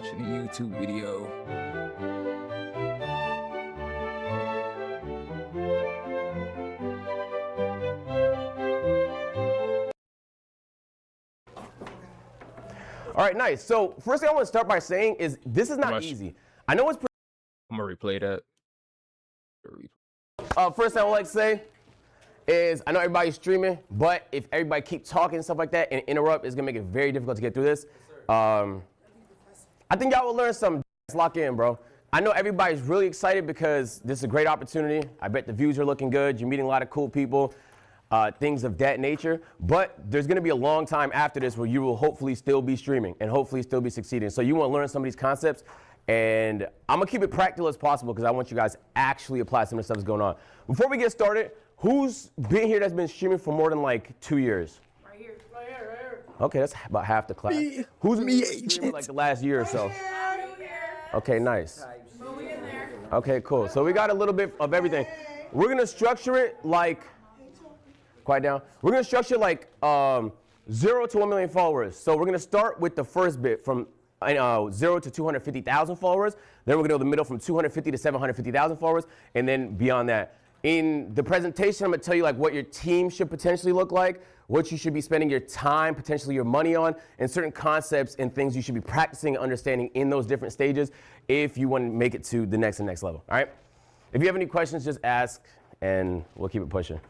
watching a YouTube video. All right, nice. So first thing I want to start by saying is this is not easy. I know it's I'm gonna replay that. first thing I would like to say is I know everybody's streaming, but if everybody keep talking and stuff like that and interrupt, it's gonna make it very difficult to get through this. I think y'all will learn something. Lock in, bro. I know everybody's really excited because this is a great opportunity. I bet the views are looking good. You're meeting a lot of cool people, things of that nature. But there's gonna be a long time after this where you will hopefully still be streaming and hopefully still be succeeding. So you want to learn some of these concepts. And I'm gonna keep it practical as possible because I want you guys to actually apply some of the stuff that's going on. Before we get started, who's been here that's been streaming for more than like 2 years? Right here, right here, right here. Okay, that's about half the class. Who's been streaming like the last year or so? Okay, nice. Okay, cool. So we got a little bit of everything. We're gonna structure it like, quiet down. We're gonna structure like 0 to 1 million followers. So we're gonna start with the first bit from 0 to 250,000 followers. Then we're gonna go to the middle from 250 to 750,000 followers, and then beyond that. In the presentation, I'm gonna tell you like what your team should potentially look like, what you should be spending your time, potentially your money on, and certain concepts and things you should be practicing and understanding in those different stages if you want to make it to the next and next level, all right? If you have any questions, just ask, and we'll keep it pushing.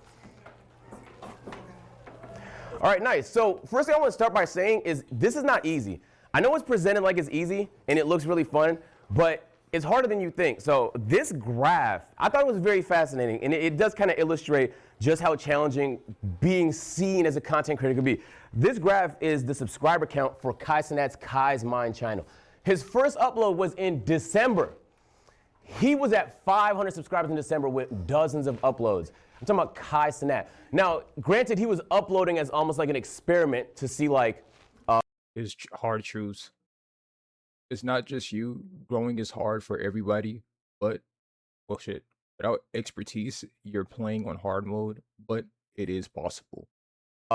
All right, nice. So first thing I want to start by saying is this is not easy. I know it's presented like it's easy, and it looks really fun, but it's harder than you think. So this graph, I thought it was very fascinating, and it does kind of illustrate just how challenging being seen as a content creator could be. This graph is the subscriber count for Kai Cenat's Kai's Mind channel. His first upload was in December. He was at 500 subscribers in December with dozens of uploads. I'm talking about Kai Cenat. Now, granted, he was uploading as almost like an experiment to see like It's hard truths. It's not just you. Growing is hard for everybody, but well, shit. Without expertise, you're playing on hard mode, but it is possible.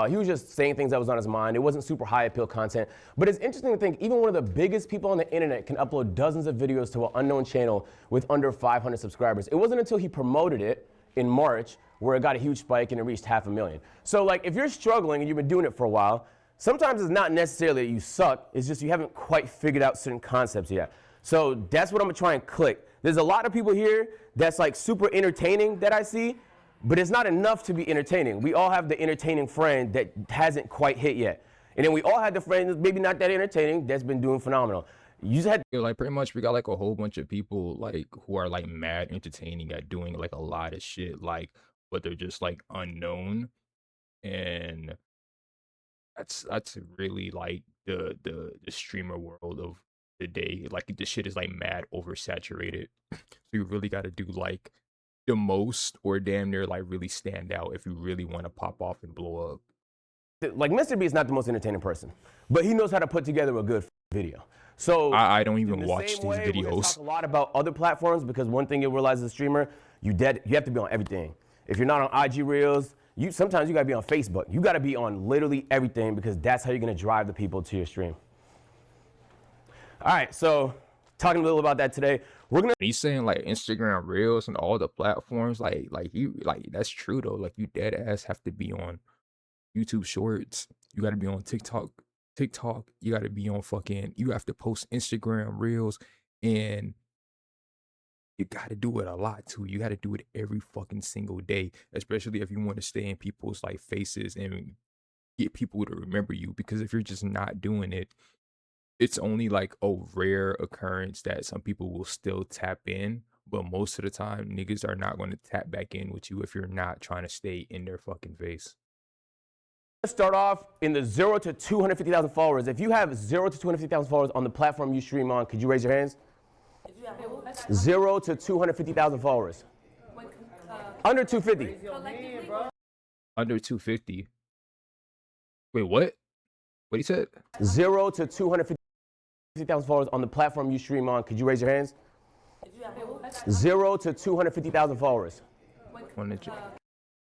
He was just saying things that was on his mind. It wasn't super high appeal content. But it's interesting to think even one of the biggest people on the internet can upload dozens of videos to an unknown channel with under 500 subscribers. It wasn't until he promoted it in March where it got a huge spike and it reached 500,000. So like if you're struggling and you've been doing it for a while, sometimes it's not necessarily that you suck. It's just you haven't quite figured out certain concepts yet. So that's what I'm gonna try and click. There's a lot of people here that's like super entertaining that I see, but it's not enough to be entertaining. We all have the entertaining friend that hasn't quite hit yet. And then we all have the friend that's maybe not that entertaining that's been doing phenomenal. You just had Yeah, like pretty much we got like a whole bunch of people like who are like mad entertaining at doing like a lot of shit, like but they're just like unknown. And that's really like the streamer world of the day. Like the shit is like mad oversaturated. So you really got to do like the most or damn near like really stand out if you really want to pop off and blow up. like Mr. B is not the most entertaining person, but he knows how to put together a good video. So I don't even in the watch same these way, we're gonna videos. talk a lot about other platforms because one thing you'll realize as a streamer, you have to be on everything. If you're not on IG Reels, sometimes you gotta be on Facebook. You gotta be on literally everything because that's how you're gonna drive the people to your stream. All right, so talking a little about that today, we're gonna. He's saying like Instagram Reels and all the platforms, like that's true though. Like you dead ass have to be on YouTube Shorts. You got to be on TikTok. You got to be on fucking. You have to post Instagram Reels, and you got to do it a lot too. You got to do it every fucking single day, especially if you want to stay in people's like faces and get people to remember you. Because if you're just not doing it, it's only like a rare occurrence that some people will still tap in, but most of the time niggas are not going to tap back in with you if you're not trying to stay in their fucking face. Let's start off in the 0 to 250,000 followers. If you have 0 to 250,000 followers on the platform you stream on, could you raise your hands? 0 to 250,000 followers. Under 250. Under 250. Wait, what? What he said? 0 to 250,000 followers on the platform you stream on, could you raise your hands? 0 to 250,000 followers.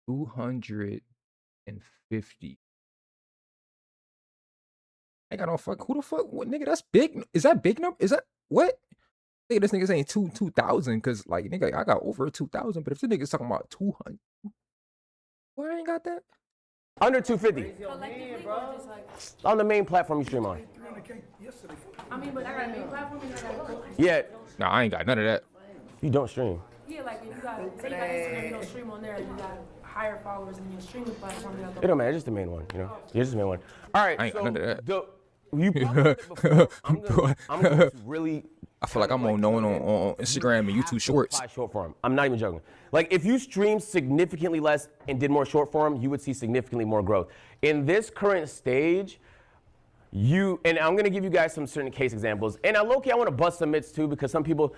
250. Ain't got no fuck. Who the fuck? What nigga? That's big. Is that big number? Is that what? Nigga, this nigga saying 2,000 because like nigga, I got over 2,000. But if this nigga's talking about 200, why I ain't got that? Under 250. On the main platform you stream on. I mean, but I got a main platform and I got Yeah. Nah, I ain't got none of that. You don't stream. Yeah, like if you got, say you got Instagram, you don't stream on there, you got higher followers than your streaming platform. It don't matter. It's just the main one, you know. It's just the main one. All right. I ain't got none of that. You probably did it before. I'm gonna really. I feel like I'm on Instagram and YouTube Shorts. Short form. I'm not even joking. Like if you stream significantly less and did more short form, you would see significantly more growth. In this current stage, and I'm gonna give you guys some certain case examples. And low-key, I want to bust some myths too because some people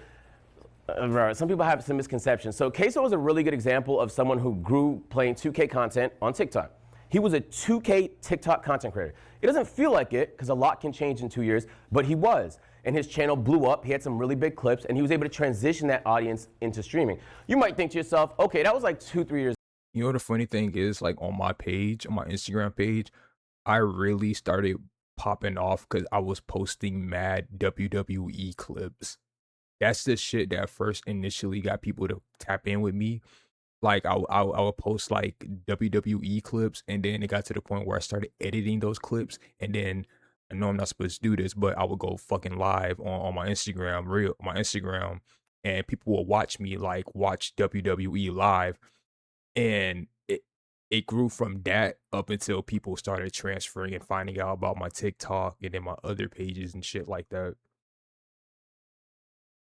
have some misconceptions. So Queso was a really good example of someone who grew playing 2K content on TikTok. He was a 2K TikTok content creator. It doesn't feel like it because a lot can change in 2 years, but he was. And his channel blew up. He had some really big clips, and he was able to transition that audience into streaming. You might think to yourself, okay, that was like 2-3 years. You know what the funny thing is? Like on my page, on my Instagram page, I really started popping off because I was posting mad WWE clips. That's the shit that first initially got people to tap in with me. Like I would post like WWE clips, and then it got to the point where I started editing those clips, and then I know I'm not supposed to do this, but I would go fucking live on my Instagram, and people will watch me like watch WWE live, and it grew from that up until people started transferring and finding out about my TikTok and then my other pages and shit like that.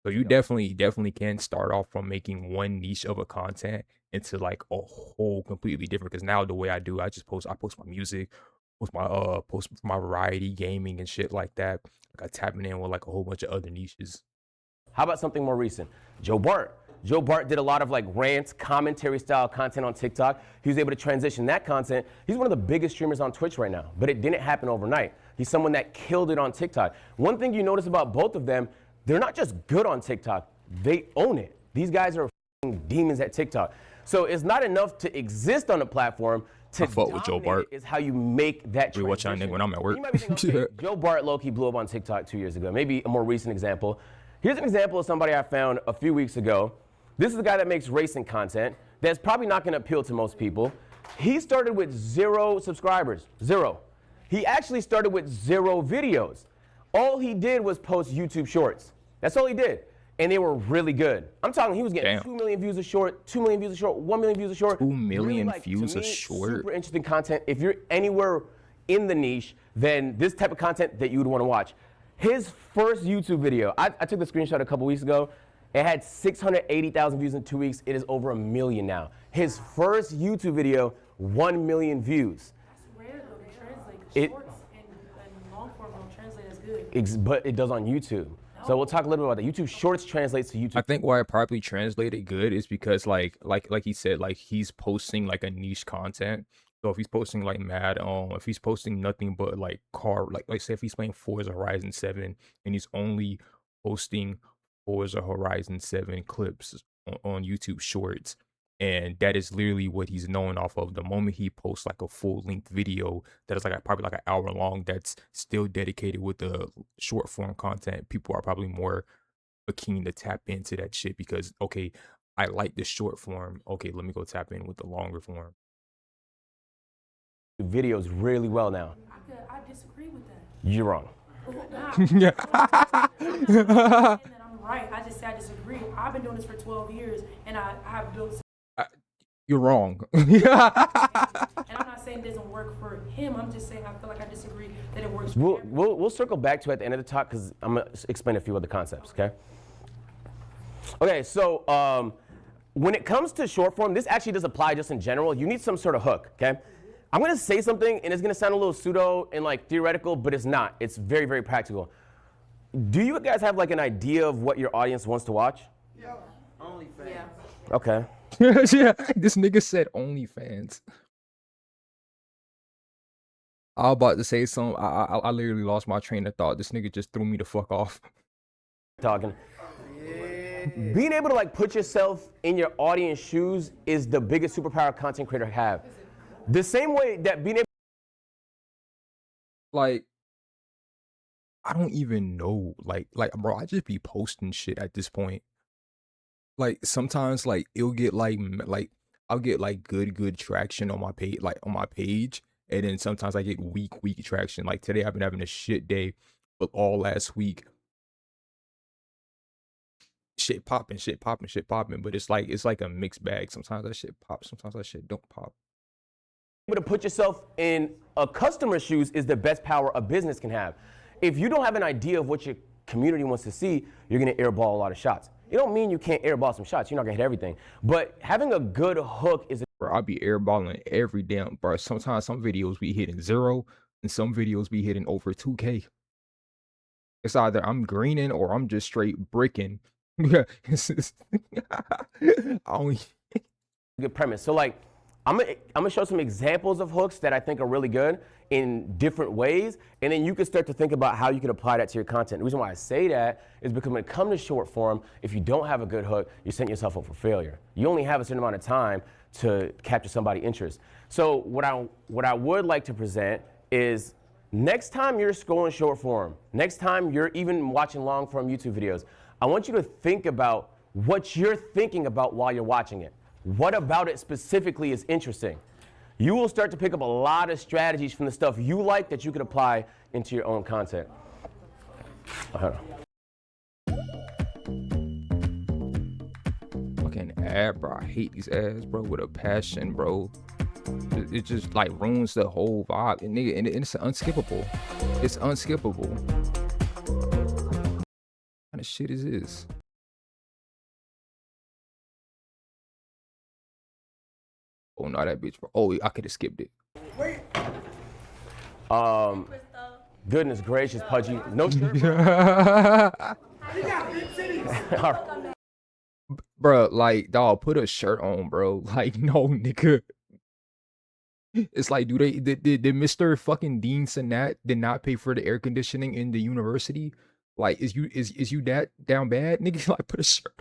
So you definitely can start off from making one niche of a content into like a whole completely different. Because now the way I post my music, post my variety, gaming and shit like that. Like I tapping in with like a whole bunch of other niches. How about something more recent? Joe Bart. Joe Bart did a lot of like rants, commentary style content on TikTok. He was able to transition that content. He's one of the biggest streamers on Twitch right now, but it didn't happen overnight. He's someone that killed it on TikTok. One thing you notice about both of them, they're not just good on TikTok, they own it. These guys are demons at TikTok. So it's not enough to exist on the platform. I fought with Joe Bart. Is how you make that transition. Watch that nigga when I'm at work. You might be thinking, okay, Joe Bart low-key blew up on TikTok 2 years ago. Maybe a more recent example. Here's an example of somebody I found a few weeks ago. This is a guy that makes racing content that's probably not gonna appeal to most people. He started with 0 subscribers, 0. He actually started with 0 videos. All he did was post YouTube shorts. That's all he did. And they were really good. I'm talking, he was getting 2 million views a short, 2 million views a short, 1 million views a short. 2 million really, views a short. Super interesting content. If you're anywhere in the niche, then this type of content that you would want to watch. His first YouTube video, I took the screenshot a couple weeks ago. It had 680,000 views in 2 weeks. It is over 1 million now. His first YouTube video, 1 million views. That's rare though to translate. Shorts and long form don't translate as good. But it does on YouTube. So we'll talk a little bit about that. YouTube Shorts translates to YouTube. I think why it probably translated good is because like he said, like he's posting like a niche content. So if he's posting like if he's posting nothing but like like say if he's playing Forza Horizon 7 and he's only posting Forza Horizon 7 clips on YouTube Shorts, and that is literally what he's known off of. The moment he posts like a full-length video that is like probably like an hour long that's still dedicated with the short form content, people are probably more keen to tap into that shit because, okay, I like the short form. Okay, let me go tap in with the longer form. Videos really well now. I disagree with that. You're wrong. Nah. I'm right. I just say I disagree. I've been doing this for 12 years, and I have built. You're wrong. And I'm not saying it doesn't work for him. I'm just saying I feel like I disagree that it works for him. We'll circle back to it at the end of the talk because I'm going to explain a few other concepts, okay? Okay, so when it comes to short form, this actually does apply just in general. You need some sort of hook, okay? I'm going to say something, and it's going to sound a little pseudo and like theoretical, but it's not. It's very, very practical. Do you guys have like an idea of what your audience wants to watch? Yeah. OnlyFans. Yeah. Okay. Yeah, this nigga said OnlyFans. I was about to say something. I literally lost my train of thought. This nigga just threw me the fuck off. Talking. Being able to like put yourself in your audience shoes is the biggest superpower content creator have. The same way that being able like I don't even know. Like, bro, I just be posting shit at this point. Like sometimes, like it'll get like I'll get like good traction on my page, like on my page, and then sometimes I get weak traction. Like today, I've been having a shit day, but all last week, shit popping, shit popping, shit popping. But it's like a mixed bag. Sometimes that shit pops, sometimes that shit don't pop. Able to put yourself in a customer's shoes is the best power a business can have. If you don't have an idea of what your community wants to see, you're gonna airball a lot of shots. It don't mean you can't airball some shots. You're not gonna hit everything. But having a good hook is Bro, I'll be airballing every damn, bro. Sometimes some videos be hitting 0, and some videos be hitting over 2K. It's either I'm greening or I'm just straight bricking. I don't, good premise. So like, I'm gonna show some examples of hooks that I think are really good in different ways, and then you can start to think about how you can apply that to your content. The reason why I say that is because when it comes to short form, if you don't have a good hook, you're setting yourself up for failure. You only have a certain amount of time to capture somebody's interest. So what I would like to present is next time you're scrolling short form, next time you're even watching long form YouTube videos, I want you to think about what you're thinking about while you're watching it. What about it specifically is interesting? You will start to pick up a lot of strategies from the stuff you like that you could apply into your own content. fucking ad, bro. I hate these ads, bro, with a passion, bro. It just like ruins the whole vibe, and nigga, and it's unskippable. It's unskippable. What kind of shit is this? Oh no, that bitch, bro. Oh, I could have skipped it. Goodness gracious, Pudgy. No shirt. Bro, like, dog, put a shirt on, bro. Like, no, nigga. It's like, did Mr. fucking Dean Sinat did not pay for the air conditioning in the university? Like, is you that down bad, nigga? Like, put a shirt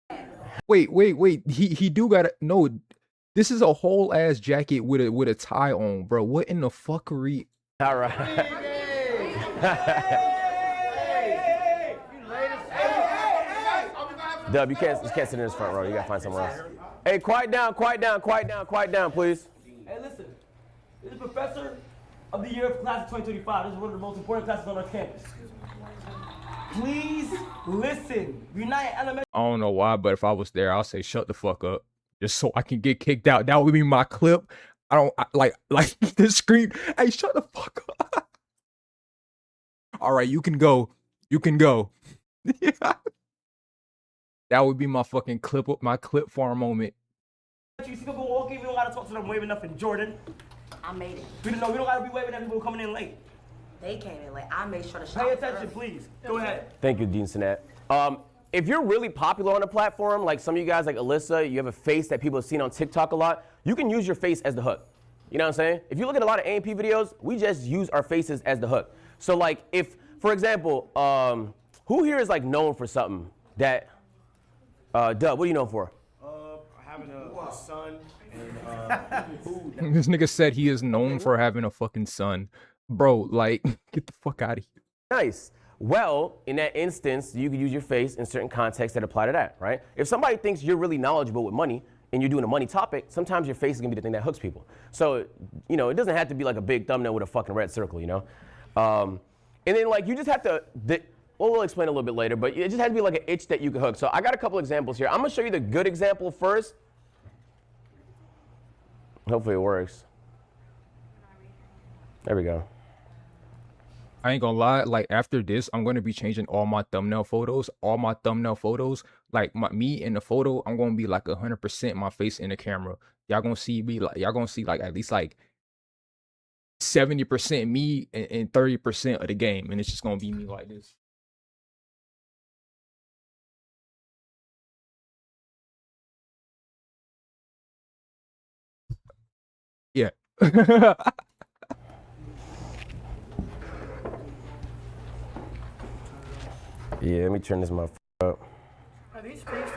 on. Wait. He do got a no. This is a whole ass jacket with a tie on, bro. What in the fuckery? All right. Dub, you can't sit in this front row. You gotta find somewhere else. Hey, quiet down, please. Hey, listen. This is Professor of the Year of Class of 2025. This is one of the most important classes on our campus. Please listen. We're not in elementary. I don't know why, but if I was there, I'll say shut the fuck up, just so I can get kicked out. That would be my clip. Like the screen. Hey, shut the fuck up. All right, you can go. You can go. That would be my fucking clip. My clip for a moment. You see people walking, we don't gotta talk to them waving up in Jordan. I made it. We don't gotta be waving at people coming in late. They came in late. I made sure to Pay attention, please. Go ahead. Thank you, Dean Sinat. If you're really popular on a platform, like some of you guys, like Alyssa, you have a face that people have seen on TikTok a lot, you can use your face as the hook. You know what I'm saying? If you look at a lot of A&P videos, we just use our faces as the hook. So like if, for example, who here is like known for something that, Dub, what are you known for? Having a son and food. This nigga said he is known for having a fucking son. Bro, like, get the fuck out of here. Nice. Well, in that instance, you could use your face in certain contexts that apply to that, right? If somebody thinks you're really knowledgeable with money and you're doing a money topic, sometimes your face is gonna be the thing that hooks people. So, you know, it doesn't have to be like a big thumbnail with a fucking red circle, you know? And then like, you just have to, well, we'll explain a little bit later, but it just has to be like an itch that you can hook. So I got a couple examples here. I'm gonna show you the good example first. Hopefully it works. There we go. I ain't gonna lie, like after this, I'm gonna be changing all my thumbnail photos. Like me in the photo, I'm gonna be like 100% my face in the camera. Y'all gonna see like at least like 70% me and 30% of the game, and it's just gonna be me like this. Yeah. Yeah, let me turn this motherfucker up. Are these faces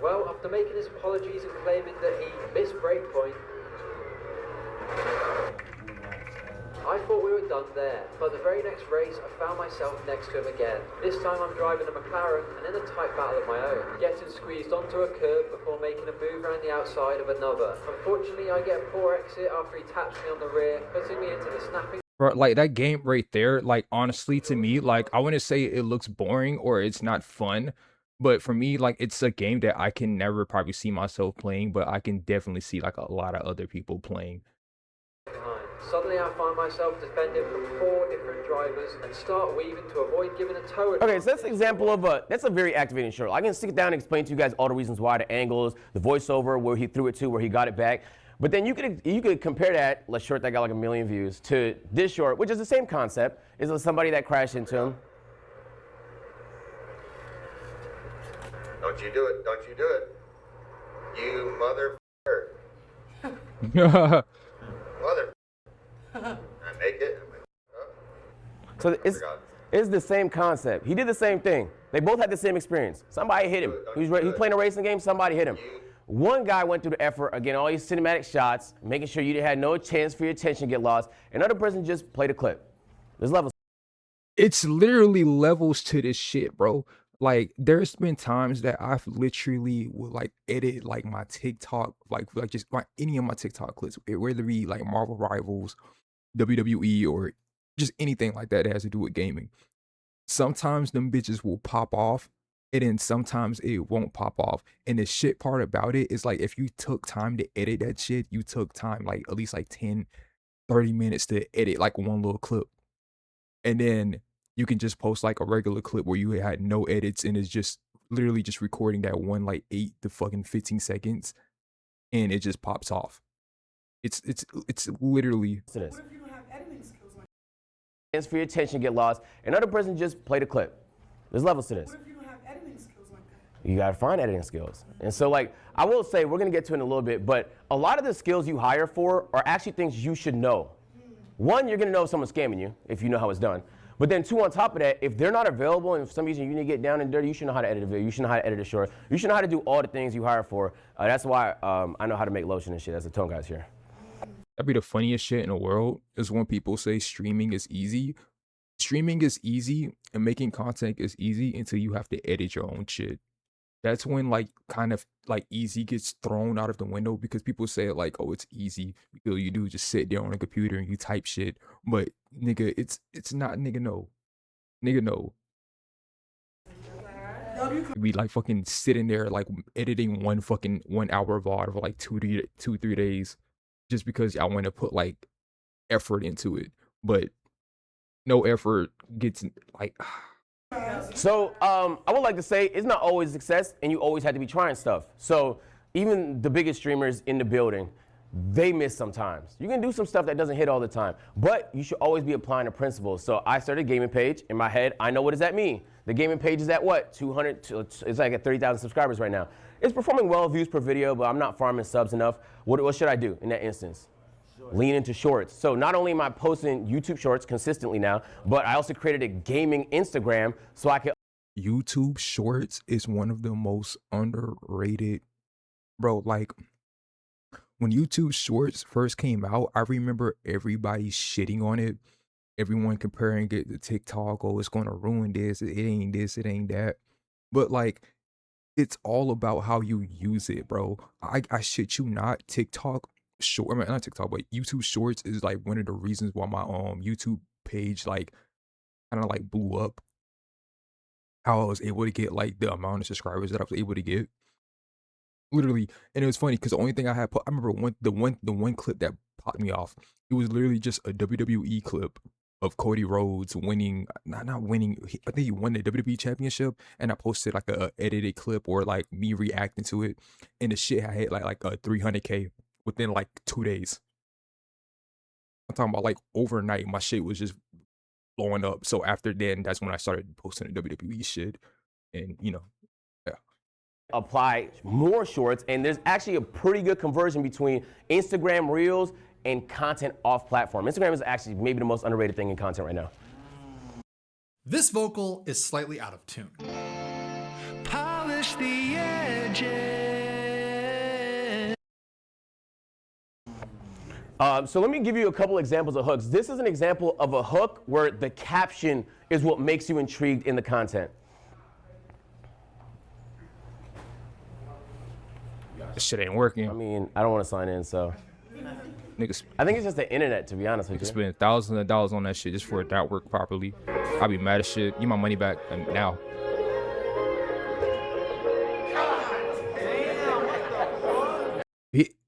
Well, after making his apologies and claiming that he missed breakpoint, I thought we were done there, but the very next race I found myself next to him again. This time I'm driving a McLaren and in a tight battle of my own, getting squeezed onto a curb before making a move around the outside of another. Unfortunately, I get a poor exit after he taps me on the rear, putting me into the snapping. Bro, like that game right there, like honestly to me, like I wouldn't say it looks boring or it's not fun, but for me, like it's a game that I can never probably see myself playing, but I can definitely see like a lot of other people playing. Suddenly I find myself defending from 4 different drivers and start weaving to avoid giving a tow. Okay, so that's an example of that's a very activating short. I can sit down and explain to you guys all the reasons why, the angles, the voiceover, where he threw it to, where he got it back. But then you could compare that, a short that got like 1 million views, to this short, which is the same concept. Is somebody that crashed into him. Don't you do it, don't you do it. You mother. Mother. I make it. So it's the same concept. He did the same thing. They both had the same experience. Somebody hit him. He's playing a racing game, somebody hit him. One guy went through the effort, again, all these cinematic shots, making sure you had no chance for your attention to get lost. Another person just played a clip. There's levels. It's literally levels to this shit, bro. Like there's been times that I've literally would like edit like my TikTok, like just any of my TikTok clips, whether it be like Marvel Rivals, WWE, or just anything like that has to do with gaming. Sometimes them bitches will pop off, and then sometimes it won't pop off. And the shit part about it is like if you took time to edit that shit, you took time like at least like 10, 30 minutes to edit like one little clip. And then you can just post like a regular clip where you had no edits and it's just literally just recording that one like 8 to fucking 15 seconds and it just pops off. It's literally. What if you don't have editing skills like Chance for your attention to get lost. Another person just played a clip. There's levels to this. What if you don't have editing skills like that? You gotta find editing skills. And so like, I will say, we're gonna get to it in a little bit, but a lot of the skills you hire for are actually things you should know. One, you're gonna know if someone's scamming you, if you know how it's done. But then 2, on top of that, if they're not available and for some reason you need to get down and dirty, you should know how to edit a video, you should know how to edit a short, you should know how to do all the things you hire for. That's why I know how to make lotion and shit as a tone guys here. That'd be the funniest shit in the world is when people say streaming is easy. Streaming is easy and making content is easy until you have to edit your own shit. That's when like kind of like easy gets thrown out of the window because people say like, oh, it's easy because you do just sit there on a computer and you type shit. But nigga, it's not, nigga, no. Nigga, no. You be like fucking sitting there like editing one fucking 1 hour VOD for like 2-3 days just because I want to put like effort into it. But no effort gets like. So I would like to say it's not always success and you always have to be trying stuff. So even the biggest streamers in the building, they miss sometimes. You can do some stuff that doesn't hit all the time, but you should always be applying the principles. So I started a gaming page. In my head, I know what does that mean. The gaming page is at what? 200, it's like at 30,000 subscribers right now. It's performing well, views per video, but I'm not farming subs enough. What should I do in that instance? Lean into shorts. So not only am I posting YouTube shorts consistently now, but I also created a gaming Instagram so I can. YouTube shorts is one of the most underrated, bro. Like when YouTube shorts first came out, I remember everybody shitting on it. Everyone comparing it to TikTok. Oh, it's going to ruin this. It ain't this, it ain't that. But like, it's all about how you use it, bro. I shit you not, TikTok. I mean, not TikTok, but YouTube Shorts is like one of the reasons why my YouTube page like kind of like blew up. How I was able to get like the amount of subscribers that I was able to get, literally. And it was funny because the only thing I had, I remember the one clip that popped me off. It was literally just a WWE clip of Cody Rhodes winning, not winning. I think he won the WWE Championship, and I posted like a edited clip or like me reacting to it, and the shit I hit like a 300K. Within like 2 days. I'm talking about like overnight, my shit was just blowing up. So after then, that's when I started posting the WWE shit. And you know, yeah. Apply more shorts, and there's actually a pretty good conversion between Instagram Reels and content off platform. Instagram is actually maybe the most underrated thing in content right now. This vocal is slightly out of tune. Polish the edges. So let me give you a couple examples of hooks. This is an example of a hook where the caption is what makes you intrigued in the content. This shit ain't working. I mean, I don't want to sign in, so. Niggas, I think it's just the internet, to be honest with you. spend thousands of dollars on that shit just for it to not work properly. I'll be mad as shit. Give my money back now.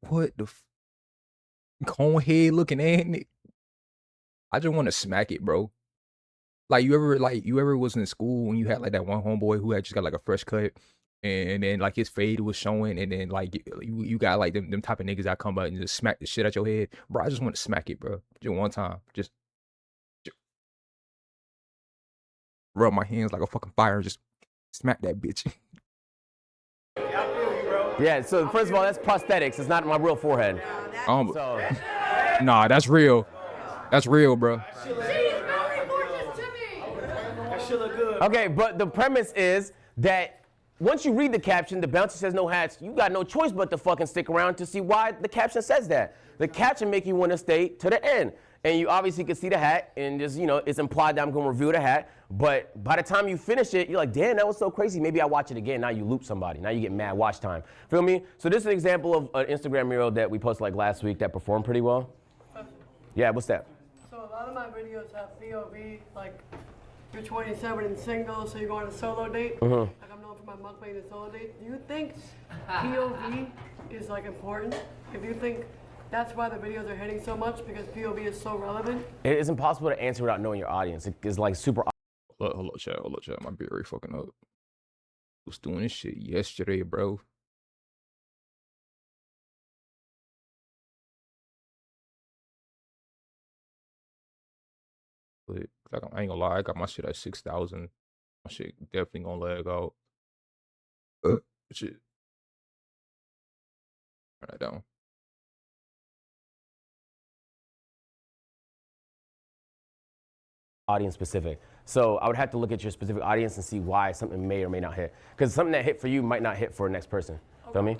What the cone head looking at it? I just want to smack it, bro. Like you ever was in school when you had like that one homeboy who had just got like a fresh cut and then like his fade was showing and then like you got like them type of niggas that come out and just smack the shit out your head. Bro, I just want to smack it, bro. Just one time. Just rub my hands like a fucking fire and just smack that bitch. Yeah, so first of all, that's prosthetics. It's not my real forehead. So. Nah, that's real. That's real, bro. Okay, but the premise is that once you read the caption, the bouncer says no hats, you got no choice but to fucking stick around to see why the caption says that. The caption make you want to stay to the end. And you obviously can see the hat and just, it's implied that I'm going to review the hat. But by the time you finish it, you're like, damn, that was so crazy. Maybe I'll watch it again. Now you loop somebody. Now you get mad watch time. Feel me? So this is an example of an Instagram mural that we posted like last week that performed pretty well. Yeah, what's that? So a lot of my videos have POV, like you're 27 and single, so you're going on a solo date. Like I'm known for my mukbang and solo date. Do you think POV is like important? If you think that's why the videos are hitting so much, because POV is so relevant? It is impossible to answer without knowing your audience. It is like super. Hold up, chat. My beard already fucking up. Was doing this shit yesterday, bro. But like, I ain't gonna lie, I got my shit at 6,000. My shit definitely gonna lag out. Shit. Turn that down. Audience specific. So I would have to look at your specific audience and see why something may or may not hit. Because something that hit for you might not hit for the next person. Okay. Feel me?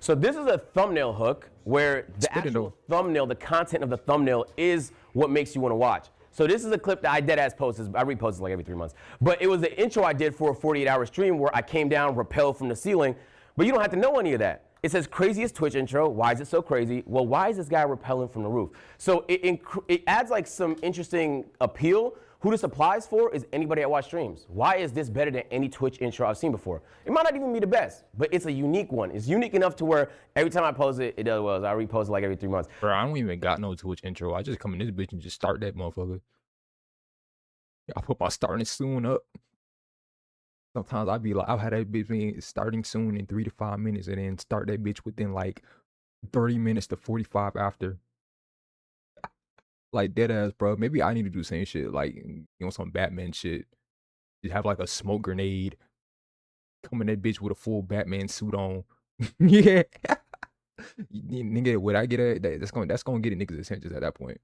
So this is a thumbnail hook where the actual thumbnail, the content of the thumbnail is what makes you want to watch. So this is a clip that I deadass post. I repost it like every 3 months. But it was the intro I did for a 48-hour stream where I came down, rappelled from the ceiling. But you don't have to know any of that. It says craziest Twitch intro. Why is it so crazy? Well, why is this guy rappelling from the roof? So it adds like some interesting appeal. Who this applies for is anybody that watch streams. Why is this better than any Twitch intro I've seen before? It might not even be the best, but it's a unique one. It's unique enough to where every time I post it, it does well. I repost it like every 3 months. Bro, I don't even got no Twitch intro. I just come in this bitch and just start that motherfucker. I put my starting soon up. Sometimes I've had that bitch being starting soon in 3 to 5 minutes and then start that bitch within like 30 minutes to 45 after. Like dead ass, bro. Maybe I need to do the same shit. Like, some Batman shit. Just have like a smoke grenade. Come in that bitch with a full Batman suit on. Yeah. Nigga, would I get that's gonna get a niggas' attention at that point.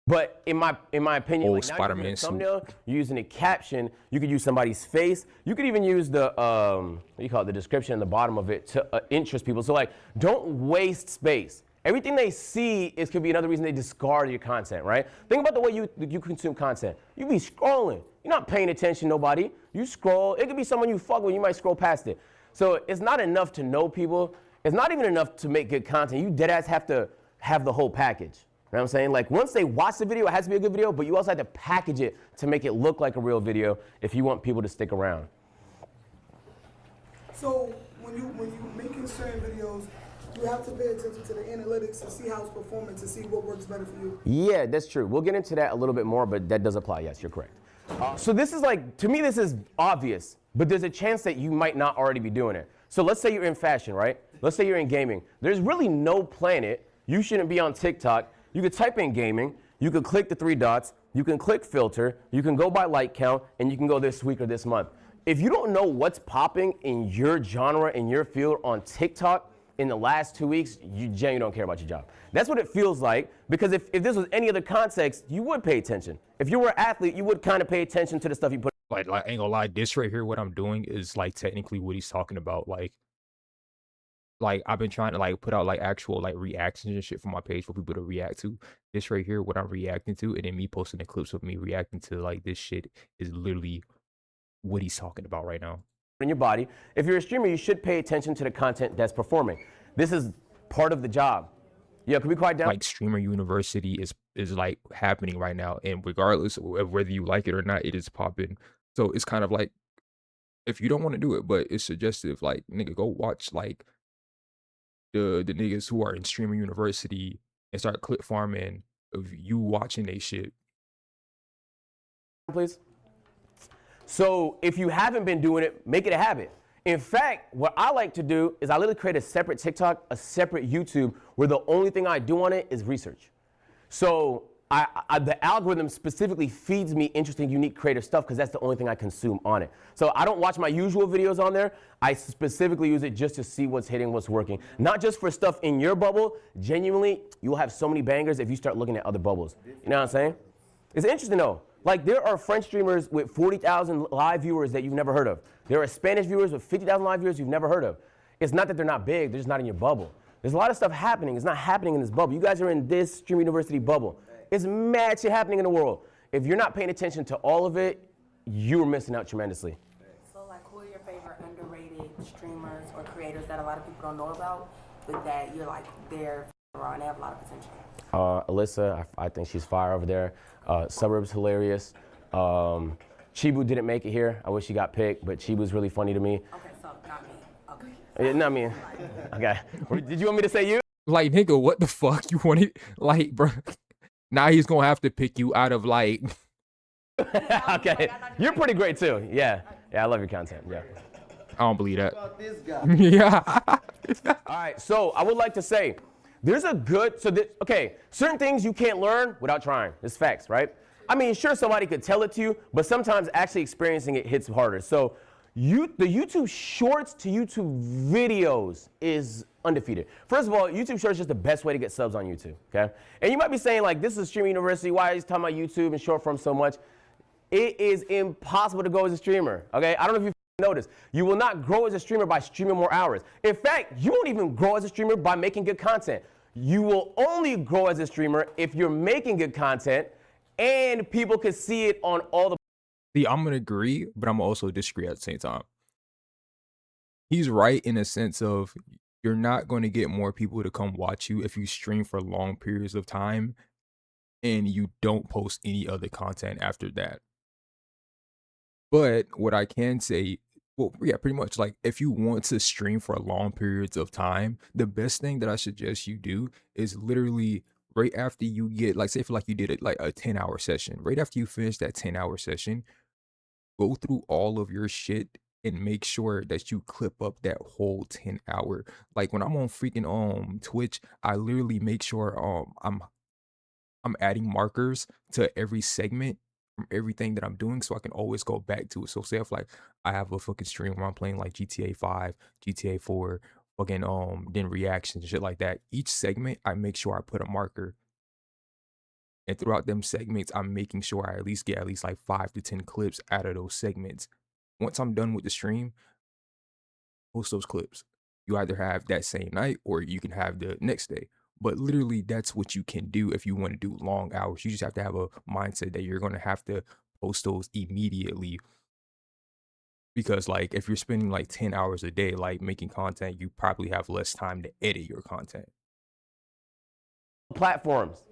But in my opinion, like Spider-Man thumbnail, you're using a caption. You could use somebody's face. You could even use the what do you call it, the description in the bottom of it to interest people. So like, don't waste space. Everything they see could be another reason they discard your content, right? Think about the way you consume content. You be scrolling. You're not paying attention to nobody. You scroll. It could be someone you fuck with. You might scroll past it. So it's not enough to know people. It's not even enough to make good content. You deadass have to have the whole package. You know what I'm saying? Like once they watch the video, it has to be a good video, but you also have to package it to make it look like a real video if you want people to stick around. So when you making certain videos, you have to pay attention to the analytics to see how it's performing, to see what works better for you. Yeah, that's true. We'll get into that a little bit more, but that does apply. Yes, you're correct. So this is like, to me, this is obvious, but there's a chance that you might not already be doing it. So let's say you're in fashion, right? Let's say you're in gaming. There's really no planet you shouldn't be on TikTok. You could type in gaming, you could click the 3 dots, you can click filter, you can go by like count, and you can go this week or this month. If you don't know what's popping in your genre, in your field on TikTok in the last 2 weeks, you genuinely don't care about your job. That's what it feels like, because if this was any other context, you would pay attention. If you were an athlete, you would kind of pay attention to the stuff you put. Like ain't gonna lie, this right here, what I'm doing is like technically what he's talking about. Like like I've been trying to like put out like actual like reactions and shit for my page for people to react to. This right here, what I'm reacting to, and then me posting the clips of me reacting to like this shit is literally what he's talking about right now. In your body. If you're a streamer, you should pay attention to the content that's performing. This is part of the job. Yeah, can we quiet down? Like streamer university is like happening right now, and regardless of whether you like it or not, it is popping. So it's kind of like, if you don't want to do it, but it's suggestive, like nigga, go watch like the niggas who are in streamer university and start clip farming of you watching they shit. Please. So if you haven't been doing it, make it a habit. In fact, what I like to do is I literally create a separate TikTok, a separate YouTube, where the only thing I do on it is research. So the algorithm specifically feeds me interesting, unique, creative stuff because that's the only thing I consume on it. So I don't watch my usual videos on there. I specifically use it just to see what's hitting, what's working. Not just for stuff in your bubble. Genuinely, you'll have so many bangers if you start looking at other bubbles. You know what I'm saying? It's interesting though. Like there are French streamers with 40,000 live viewers that you've never heard of. There are Spanish viewers with 50,000 live viewers you've never heard of. It's not that they're not big, they're just not in your bubble. There's a lot of stuff happening. It's not happening in this bubble. You guys are in this Stream University bubble. It's mad shit happening in the world. If you're not paying attention to all of it, you're missing out tremendously. So like, who are your favorite underrated streamers or creators that a lot of people don't know about, but that you're like, they're around, they have a lot of potential? Alyssa, I think she's fire over there. Suburbs hilarious. Chibu didn't make it here. I wish she got picked, but Chibu's really funny to me. Okay, so not me. Okay. Yeah, not me. Okay. Did you want me to say you? Like nigga, what the fuck you wanted? Like, bro. Now he's gonna have to pick you out of like. Okay. You're pretty great too. Yeah. Yeah, I love your content. Yeah. I don't believe that. About this guy. Yeah. All right. So I would like to say, there's a good, okay, certain things you can't learn without trying. It's facts, right? I mean, sure, somebody could tell it to you, but sometimes actually experiencing it hits harder. So the YouTube Shorts to YouTube videos is undefeated. First of all, YouTube Shorts is just the best way to get subs on YouTube, okay? And you might be saying, like, this is Stream University, why are you talking about YouTube and short form so much? It is impossible to grow as a streamer, okay? I don't know if you noticed. You will not grow as a streamer by streaming more hours. In fact, you won't even grow as a streamer by making good content. You will only grow as a streamer if you're making good content and people can see it on all the. See, I'm gonna agree, but I'm also disagree at the same time. He's right in a sense of you're not going to get more people to come watch you if you stream for long periods of time and you don't post any other content after that. But what I can say, well, yeah, pretty much like if you want to stream for long periods of time, the best thing that I suggest you do is literally right after you get, like, say for like you did it like a 10-hour session, right after you finish that 10-hour session, go through all of your shit and make sure that you clip up that whole 10-hour. Like when I'm on freaking Twitch, I literally make sure I'm adding markers to every segment from everything that I'm doing so I can always go back to it. So say if like I have a fucking stream where I'm playing like GTA 5, GTA 4, fucking then reactions and shit like that. Each segment I make sure I put a marker. And throughout them segments, I'm making sure I at least get at least like 5 to 10 clips out of those segments. Once I'm done with the stream, post those clips. You either have that same night or you can have the next day. But literally, that's what you can do if you want to do long hours. You just have to have a mindset that you're going to have to post those immediately. Because like if you're spending like 10 hours a day like making content, you probably have less time to edit your content. Platforms.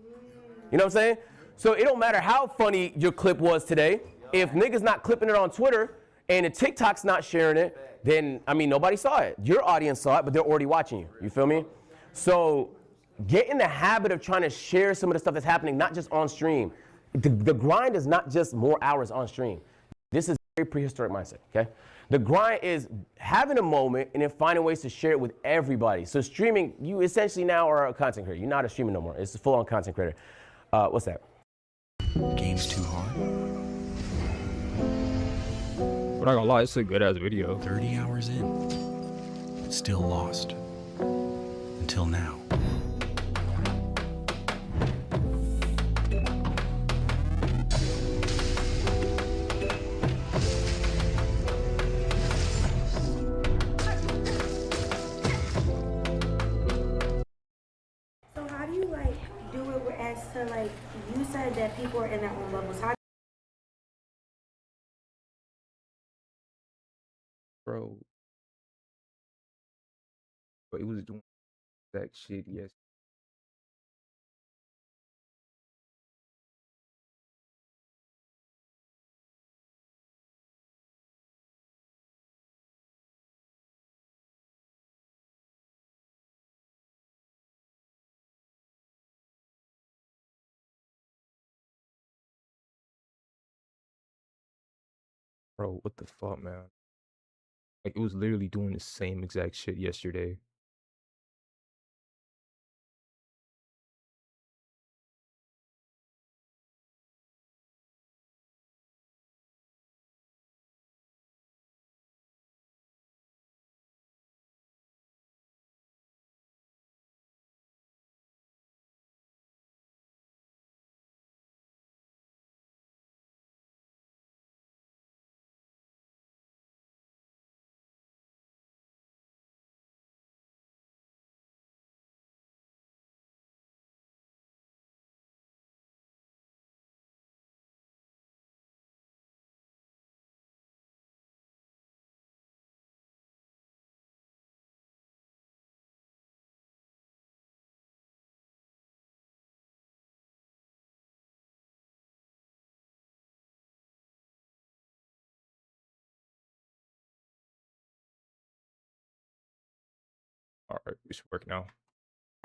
You know what I'm saying? So it don't matter how funny your clip was today. If niggas not clipping it on Twitter and the TikTok's not sharing it, then, I mean, nobody saw it. Your audience saw it, but they're already watching you. You feel me? So get in the habit of trying to share some of the stuff that's happening, not just on stream. The grind is not just more hours on stream. This is a very prehistoric mindset, okay? The grind is having a moment and then finding ways to share it with everybody. So streaming, you essentially now are a content creator. You're not a streamer no more. It's a full-on content creator. What's that? Game's too hard. We're not gonna lie, it's a good ass video. 30 hours in, still lost. Until now. are in their own bubbles, how bro. But it was doing that shit, yes. Bro, what the fuck, man? Like, it was literally doing the same exact shit yesterday. All right, it should work now.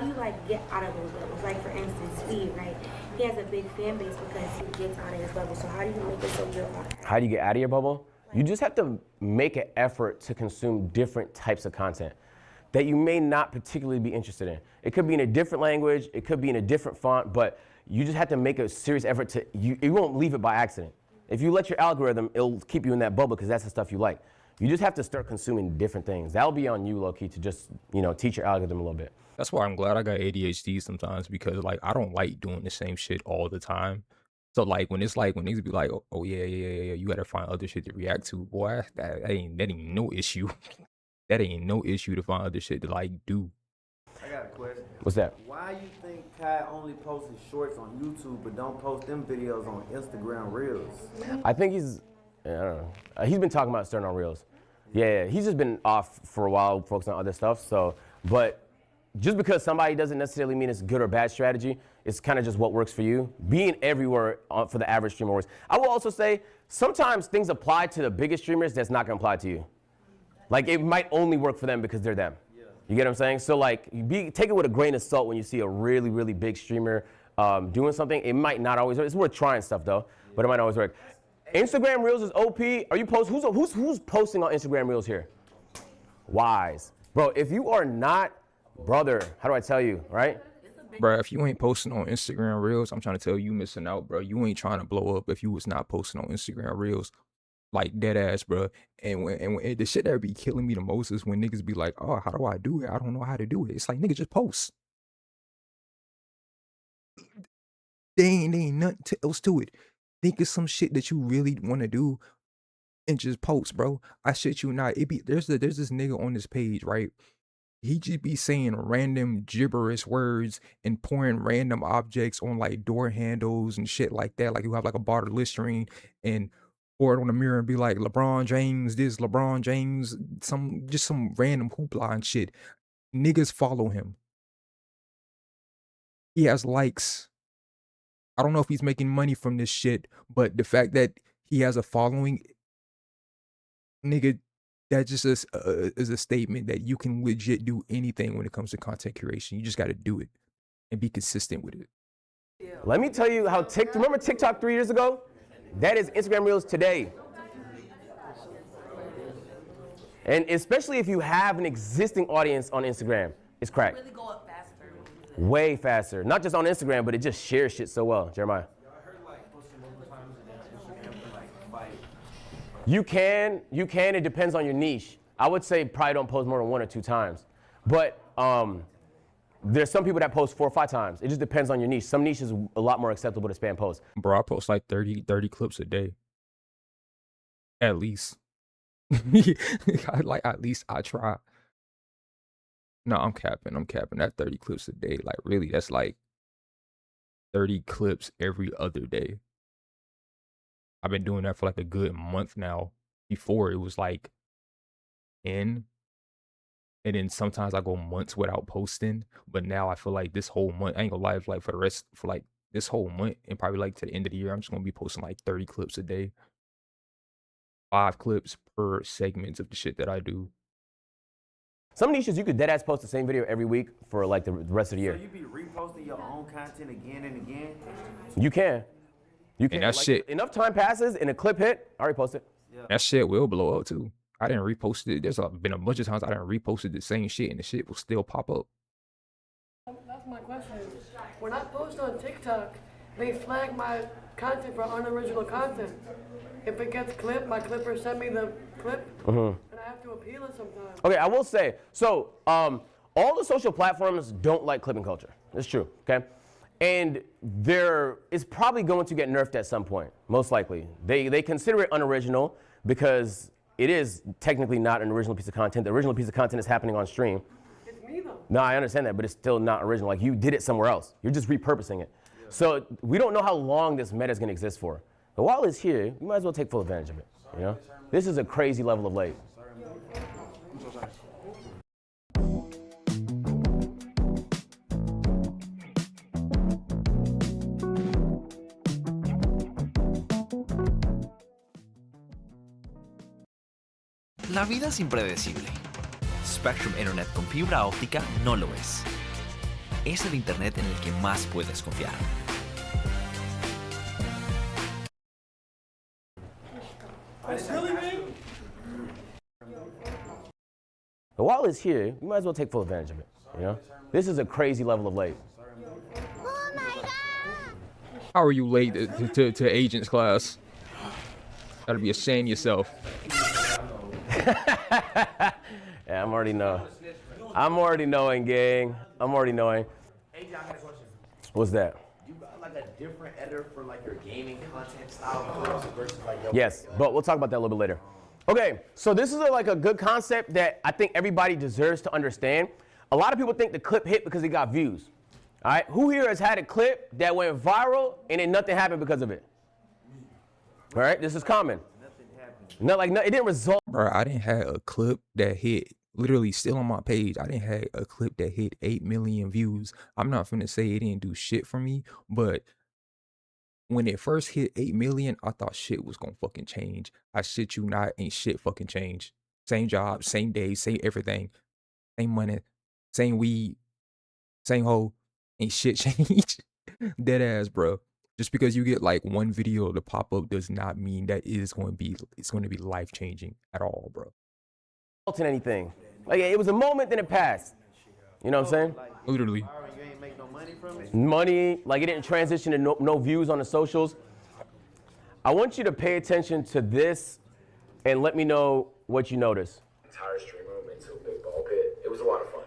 do you like get out of those bubbles? Like for instance, Speed, right? He has a big fan base because he gets out of his bubble. So how do you make it so you're on? How do you get out of your bubble? You just have to make an effort to consume different types of content that you may not particularly be interested in. It could be in a different language, it could be in a different font, but you just have to make a serious effort to, you won't leave it by accident. If you let your algorithm, it'll keep you in that bubble because that's the stuff you like. You just have to start consuming different things. That'll be on you, low-key, to just, teach your algorithm a little bit. That's why I'm glad I got ADHD sometimes, because like I don't like doing the same shit all the time. So like when niggas be like, oh yeah, you gotta find other shit to react to, boy, that ain't no issue. That ain't no issue to find other shit to like do. I got a question. What's that? Why you think Kai only posts his shorts on YouTube but don't post them videos on Instagram Reels? I think he's, I don't know. He's been talking about starting on Reels. Yeah, he's just been off for a while, focusing on other stuff. So, but just because somebody doesn't necessarily mean it's good or bad strategy, it's kind of just what works for you. Being everywhere for the average streamer works. I will also say, sometimes things apply to the biggest streamers that's not gonna apply to you. Like it might only work for them because they're them. Yeah. You get what I'm saying? So like, take it with a grain of salt when you see a really, really big streamer doing something. It might not always work. It's worth trying stuff though, but it might not always work. Instagram Reels is OP. Are you who's posting on Instagram Reels here? Wise. Bro, if you are not, brother, how do I tell you, right? Bro, if you ain't posting on Instagram Reels, I'm trying to tell you missing out, bro. You ain't trying to blow up if you was not posting on Instagram Reels. Like dead ass, bro. And when the shit that be killing me the most is when niggas be like, oh, how do I do it? I don't know how to do it. It's like, nigga, just post. They ain't nothing else to it. Think of some shit that you really want to do and just post, bro. I shit you not. There's this nigga on this page, right? He just be saying random gibberish words and pouring random objects on like door handles and shit like that. Like you have like a bottle of Listerine and pour it on the mirror and be like, LeBron James, this, LeBron James, just some random hoopla and shit. Niggas follow him. He has likes. I don't know if he's making money from this shit, but the fact that he has a following, nigga, that just is a statement that you can legit do anything when it comes to content curation. You just got to do it and be consistent with it. Let me tell you how remember TikTok 3 years ago? That is Instagram Reels today. And especially if you have an existing audience on Instagram, it's crack. Really go up faster. Way faster. Not just on Instagram, but it just shares shit so well. Jeremiah. You can, it depends on your niche. I would say probably don't post more than 1 or 2 times. But there's some people that post 4 or 5 times. It just depends on your niche. Some niches are a lot more acceptable to spam posts. Bro, I post like 30 clips a day. At least. At least I try. No, I'm capping. That 30 clips a day. Like really, that's like 30 clips every other day. I've been doing that for like a good month now. Before it was like in, and then sometimes I go months without posting. But now I feel like this whole month, I ain't gonna lie, like for the rest, for like this whole month and probably like to the end of the year, I'm just gonna be posting like 30 clips a day, 5 clips per segments of the shit that I do. Some niches you could deadass post the same video every week for like the rest of the year. So you be reposting your own content again and again? You can. You can. And that like, shit, enough time passes and a clip hit, I already posted. that shit will blow up too. I didn't repost it. There's been a bunch of times I didn't reposted the same shit and the shit will still pop up. That's my question. When I post on TikTok, they flag my content for unoriginal content. If it gets clipped, my clipper sent me the clip, and I have to appeal it sometimes. Okay, I will say, so all the social platforms don't like clipping culture. It's true, okay? And there is probably going to get nerfed at some point, most likely. They consider it unoriginal because it is technically not an original piece of content. The original piece of content is happening on stream. It's me though. No, I understand that, but it's still not original. Like you did it somewhere else. You're just repurposing it. Yeah. So we don't know how long this meta is going to exist for. But while it's here, you might as well take full advantage of it. You know, this is a crazy level of late. La vida es impredecible. Spectrum Internet con fibra óptica no lo es. Es el Internet en el que más puedes confiar. But while it's here, you might as well take full advantage of it. You know, this is a crazy level of late. How are you late to agents class? Gotta be ashamed of yourself. Yeah, I'm already knowing, gang. I'm already knowing. AJ, I got a question. What's that? You got like a different editor for like your gaming content style clips versus like your Yes, but we'll talk about that a little bit later. Okay, so this is like a good concept that I think everybody deserves to understand. A lot of people think the clip hit because it got views. All right, who here has had a clip that went viral and then nothing happened because of it? All right, this is common. It didn't result. Bro, I didn't have a clip that hit, literally still on my page, I didn't have a clip that hit 8 million views. I'm not finna say it didn't do shit for me, but when it first hit 8 million, I thought shit was gonna fucking change. I shit you not, ain't shit fucking change. Same job, same day, same everything, same money, same weed, same hoe, ain't shit change. Dead ass, bro. Just because you get like one video to pop up does not mean that it's going to be life changing at all, bro. In anything. Like it was a moment, then it passed. You know what I'm saying? Literally. You ain't make no money from it? Money, like it didn't transition to no views on the socials. I want you to pay attention to this and let me know what you notice. entire stream room into a big ball pit. It was a lot of fun.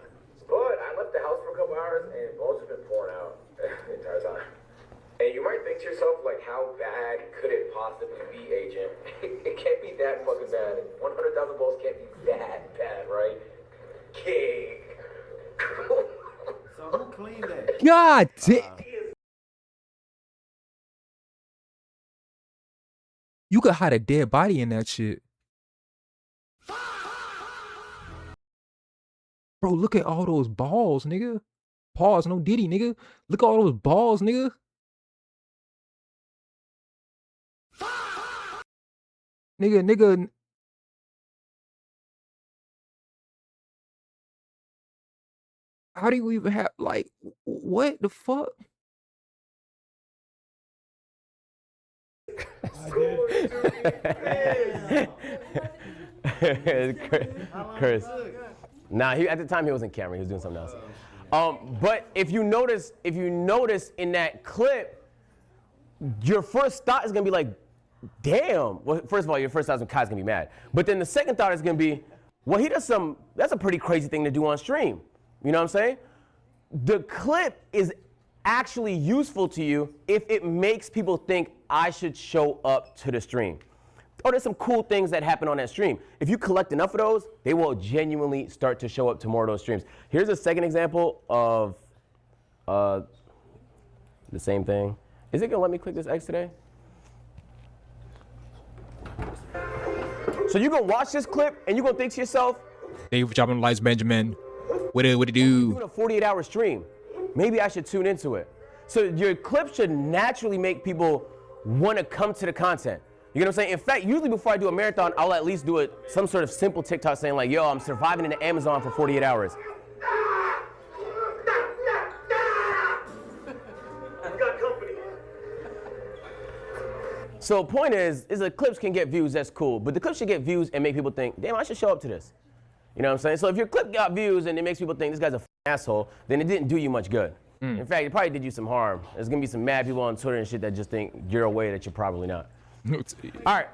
But I left the house for a couple hours and balls have been pouring out the entire time. And you might think to yourself, like, how bad could it possibly be, Agent? It can't be that fucking bad. 100,000 balls can't be that bad, right? King. So who cleaned that? God damn. You could hide a dead body in that shit. Bro, look at all those balls, nigga. Pause, no Diddy, nigga. Look at all those balls, nigga. Nigga. How do you even have, like, what the fuck? Chris. Nah, at the time he wasn't camera, he was doing something else. But if you notice in that clip, your first thought is gonna be like, damn. Well, first of all, your first thought is Kai's gonna be mad. But then the second thought is gonna be, well, that's a pretty crazy thing to do on stream. You know what I'm saying? The clip is actually useful to you if it makes people think I should show up to the stream. Or there's some cool things that happen on that stream. If you collect enough of those, they will genuinely start to show up to more of those streams. Here's a second example of the same thing. Is it gonna let me click this X today? So you're gonna watch this clip and you're gonna think to yourself, Dave dropping lights, Benjamin. What it I'm do? doing a 48-hour stream. Maybe I should tune into it. So your clip should naturally make people want to come to the content. You know what I'm saying? In fact, usually before I do a marathon, I'll at least do some sort of simple TikTok saying like, yo, I'm surviving in the Amazon for 48 hours. So point is the clips can get views, that's cool. But the clips should get views and make people think, damn, I should show up to this. You know what I'm saying? So if your clip got views and it makes people think this guy's a asshole, then it didn't do you much good. In fact, it probably did you some harm. There's gonna be some mad people on Twitter and shit that just think you're a way that you're probably not. All right.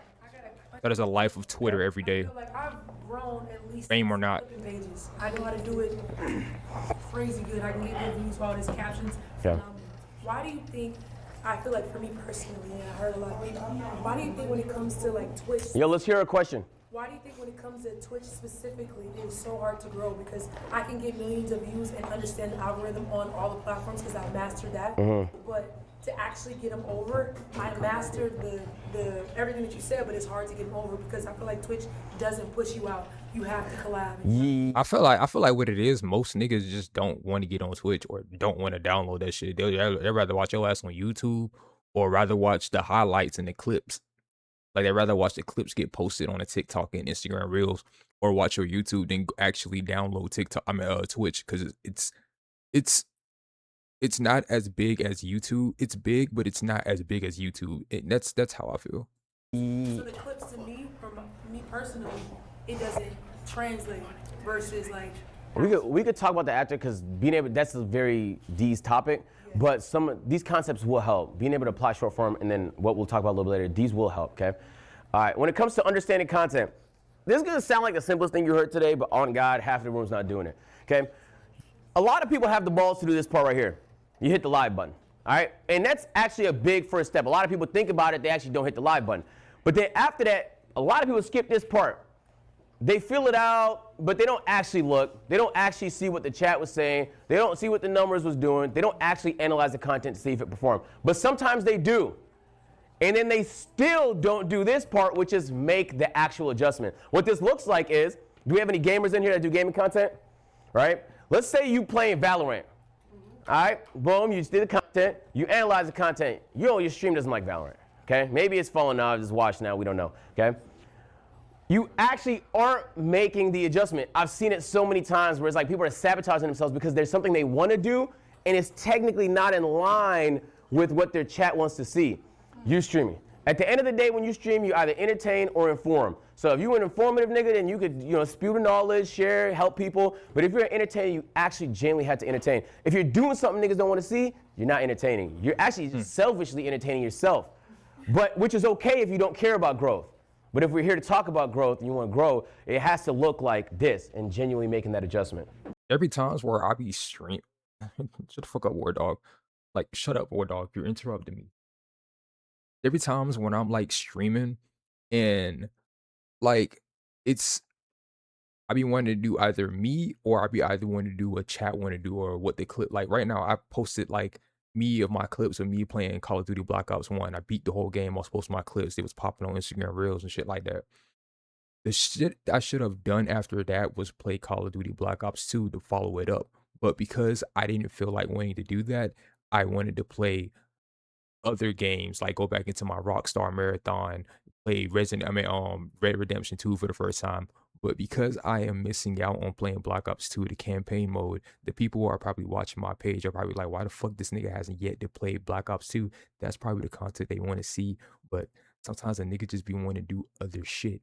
That is a life of Twitter every day. Like I've grown at least Fame or not. pages. I know how to do it crazy good. I can get good views for all these captions. Yeah. Why do you think? I feel like for me personally, and I heard a lot of people. Why do you think when it comes to like Twitch? Yo, let's hear a question. Why do you think when it comes to Twitch specifically, it's so hard to grow? Because I can get millions of views and understand the algorithm on all the platforms because I mastered that. But to actually get them over, I mastered the everything that you said, but it's hard to get them over because I feel like Twitch doesn't push you out. You have to collab. I feel like what it is, most niggas just don't want to get on Twitch or don't want to download that shit. They'd rather watch your ass on YouTube or rather watch the highlights and the clips. Like they'd rather watch the clips get posted on a TikTok and Instagram Reels or watch your YouTube than actually download Twitch because it's not as big as YouTube. It's big, but it's not as big as YouTube. That's how I feel. So the clips to me, from me personally, it doesn't translate versus like. We could talk about the actor because being able, that's a very D's topic, but some of these concepts will help. Being able to apply short form and then what we'll talk about a little bit later, these will help, okay? All right, when it comes to understanding content, this is gonna sound like the simplest thing you heard today, but on God, half the room's not doing it, okay? A lot of people have the balls to do this part right here. You hit the live button, all right? And that's actually a big first step. A lot of people think about it, they actually don't hit the live button. But then after that, a lot of people skip this part. They fill it out, but they don't actually look. They don't actually see what the chat was saying. They don't see what the numbers was doing. They don't actually analyze the content to see if it performed. But sometimes they do. And then they still don't do this part, which is make the actual adjustment. What this looks like is, do we have any gamers in here that do gaming content? Right? Let's say you playing Valorant. All right, boom, you just did the content. You analyze the content. You know your stream doesn't like Valorant. Okay? Maybe it's falling off, just watch now, we don't know. Okay? You actually aren't making the adjustment. I've seen it so many times where it's like people are sabotaging themselves because there's something they want to do and it's technically not in line with what their chat wants to see. You're streaming. At the end of the day, when you stream, you either entertain or inform. So if you're an informative nigga, then you could, spew the knowledge, share, help people. But if you're an entertainer, you actually genuinely have to entertain. If you're doing something niggas don't want to see, you're not entertaining. You're actually just selfishly entertaining yourself. But which is okay if you don't care about growth. But if we're here to talk about growth and you want to grow, it has to look like this and genuinely making that adjustment. Every times where I be stream, shut the fuck up, War Dog. Like, shut up, War Dog. You're interrupting me. Every times when I'm like streaming and like I be wanting to do either me or I be either wanting to do what chat want to do or what they clip. Like right now, I posted like me of my clips of me playing Call of Duty Black Ops 1. I beat the whole game. I was posting my clips. It was popping on Instagram Reels and shit like that. The shit I should have done after that was play Call of Duty Black Ops 2 to follow it up. But because I didn't feel like wanting to do that, I wanted to play other games, like go back into my Rockstar Marathon, play Red Redemption 2 for the first time. But because I am missing out on playing Black Ops 2, the campaign mode, the people who are probably watching my page are probably like, why the fuck this nigga hasn't yet to play Black Ops 2? That's probably the content they want to see. But sometimes a nigga just be wanting to do other shit.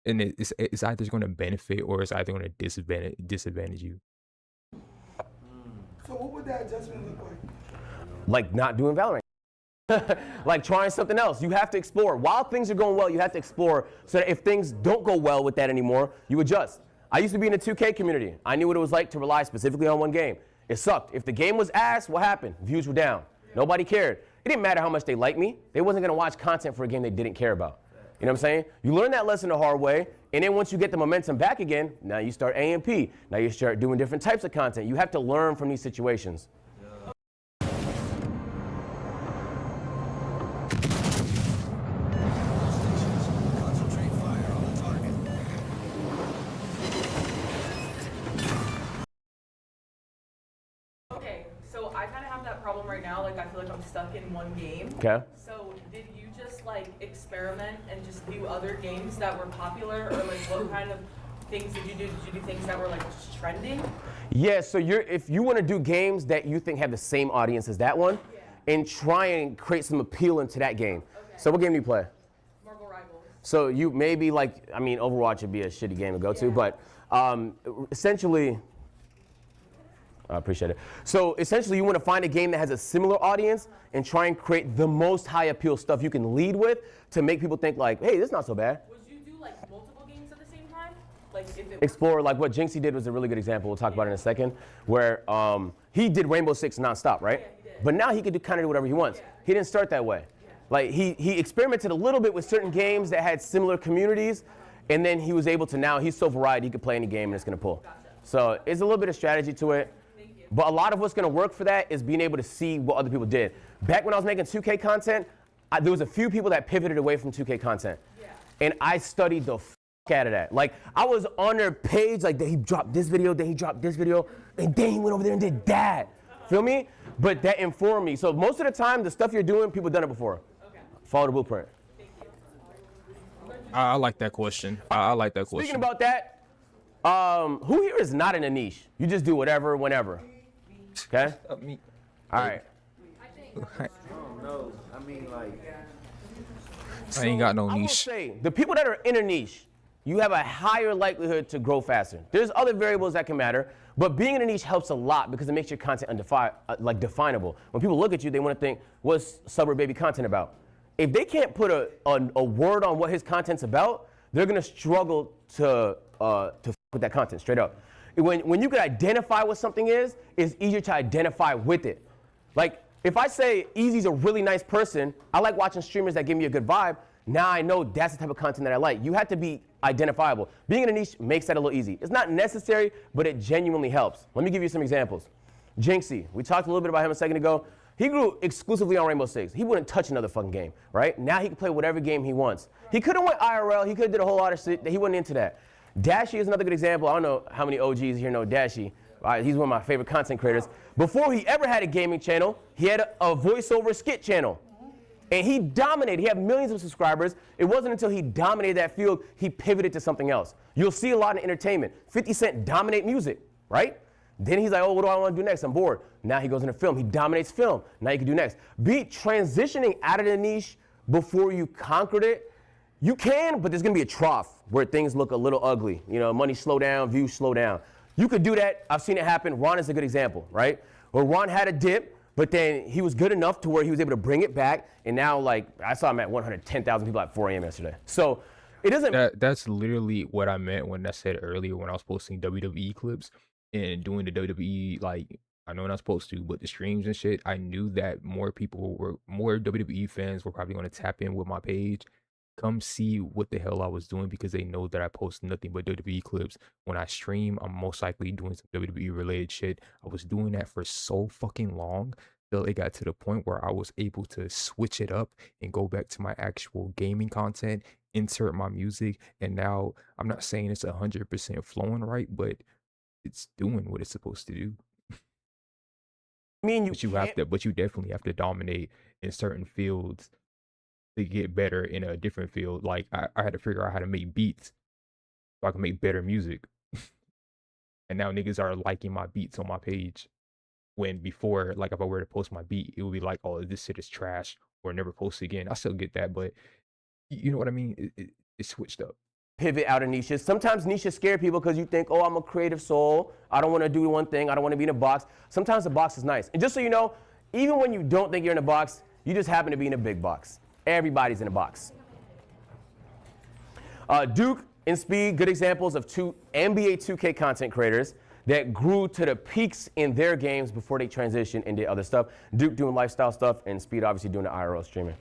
And it's either going to benefit or it's either going to disadvantage you. So what would that adjustment look like? Like not doing Valorant. Like trying something else. You have to explore. While things are going well, you have to explore so that if things don't go well with that anymore, you adjust. I used to be in the 2K community. I knew what it was like to rely specifically on one game. It sucked. If the game was ass, what happened? Views were down. Nobody cared. It didn't matter how much they liked me. They wasn't going to watch content for a game they didn't care about. You know what I'm saying? You learn that lesson the hard way, and then once you get the momentum back again, now you start AMP. Now you start doing different types of content. You have to learn from these situations. I kind of have that problem right now. Like, I feel like I'm stuck in one game. Okay. So, did you just like experiment and just do other games that were popular, or like what kind of things did you do? Did you do things that were like just trending? Yeah. So if you want to do games that you think have the same audience as that one, and try and create some appeal into that game. Okay. So what game do you play? Marvel Rivals. So you maybe like, I mean, Overwatch would be a shitty game to go to, but essentially. I appreciate it. So essentially you want to find a game that has a similar audience and try and create the most high appeal stuff you can lead with to make people think like, hey, this is not so bad. Would you do like multiple games at the same time? Like if it Explore, like what Jinxie did was a really good example. We'll talk about it in a second, where he did Rainbow Six nonstop, right? Yeah, he did. But now he could kind of do whatever he wants. Yeah. He didn't start that way. Yeah. Like he experimented a little bit with certain games that had similar communities, and then he was able to, now he's so varied, he could play any game and it's gonna pull. Gotcha. So it's a little bit of strategy to it. But a lot of what's going to work for that is being able to see what other people did. Back when I was making 2K content, there was a few people that pivoted away from 2K content. Yeah. And I studied the out of that. Like, I was on their page, like, he dropped this video, then he dropped this video, and then he went over there and did that. Feel me? But that informed me. So most of the time, the stuff you're doing, people have done it before. Okay. Follow the blueprint. I like that question. I like that question. Speaking about that, who here is not in a niche? You just do whatever, whenever. Okay? Me. All right. I don't know. I mean, like. I ain't got no I will niche. say, the people that are in a niche, you have a higher likelihood to grow faster. There's other variables that can matter, but being in a niche helps a lot because it makes your content definable. When people look at you, they want to think, what's Suburb Baby content about? If they can't put a word on what his content's about, they're going to struggle to f with that content, straight up. When you can identify what something is, it's easier to identify with it. Like, if I say Easy's a really nice person, I like watching streamers that give me a good vibe, now I know that's the type of content that I like. You have to be identifiable. Being in a niche makes that a little easy. It's not necessary, but it genuinely helps. Let me give you some examples. Jinxie, we talked a little bit about him a second ago. He grew exclusively on Rainbow Six. He wouldn't touch another fucking game, right? Now he can play whatever game he wants. He could have went IRL, he could have did a whole lot of shit, he wasn't into that. Dashie is another good example. I don't know how many OGs here know Dashie. He's one of my favorite content creators. Before he ever had a gaming channel, he had a voiceover skit channel. And he dominated. He had millions of subscribers. It wasn't until he dominated that field, he pivoted to something else. You'll see a lot in entertainment. 50 Cent dominate music, right? Then he's like, oh, what do I want to do next? I'm bored. Now he goes into film. He dominates film. Now you can do next. Be transitioning out of the niche before you conquered it. You can, but there's going to be a trough where things look a little ugly. You know, money slow down, views slow down. You could do that. I've seen it happen. Ron is a good example, right? Where Ron had a dip, but then he was good enough to where he was able to bring it back. And now, like, I saw him at 110,000 people at 4 a.m. yesterday. So it doesn't. That's literally what I meant when I said earlier when I was posting WWE clips and doing the WWE, like, I know I'm not supposed to, but the streams and shit, I knew that more WWE fans were probably going to tap in with my page. Come see what the hell I was doing because they know that I post nothing but WWE clips. When I stream, I'm most likely doing some WWE related shit. I was doing that for so fucking long till it got to the point where I was able to switch it up and go back to my actual gaming content, insert my music, and now I'm not saying it's 100% flowing right, but it's doing what it's supposed to do. I mean, but you definitely have to dominate in certain fields to get better in a different field. Like I had to figure out how to make beats so I can make better music. And now niggas are liking my beats on my page. When before, like if I were to post my beat, it would be like, oh, this shit is trash or never post again. I still get that, but you know what I mean? It switched up. Pivot out of niches. Sometimes niches scare people because you think, oh, I'm a creative soul. I don't want to do one thing. I don't want to be in a box. Sometimes the box is nice. And just so you know, even when you don't think you're in a box, you just happen to be in a big box. Everybody's in a box. Duke and Speed, good examples of two NBA 2K content creators that grew to the peaks in their games before they transitioned and did other stuff. Duke doing lifestyle stuff and Speed obviously doing the IRL streaming.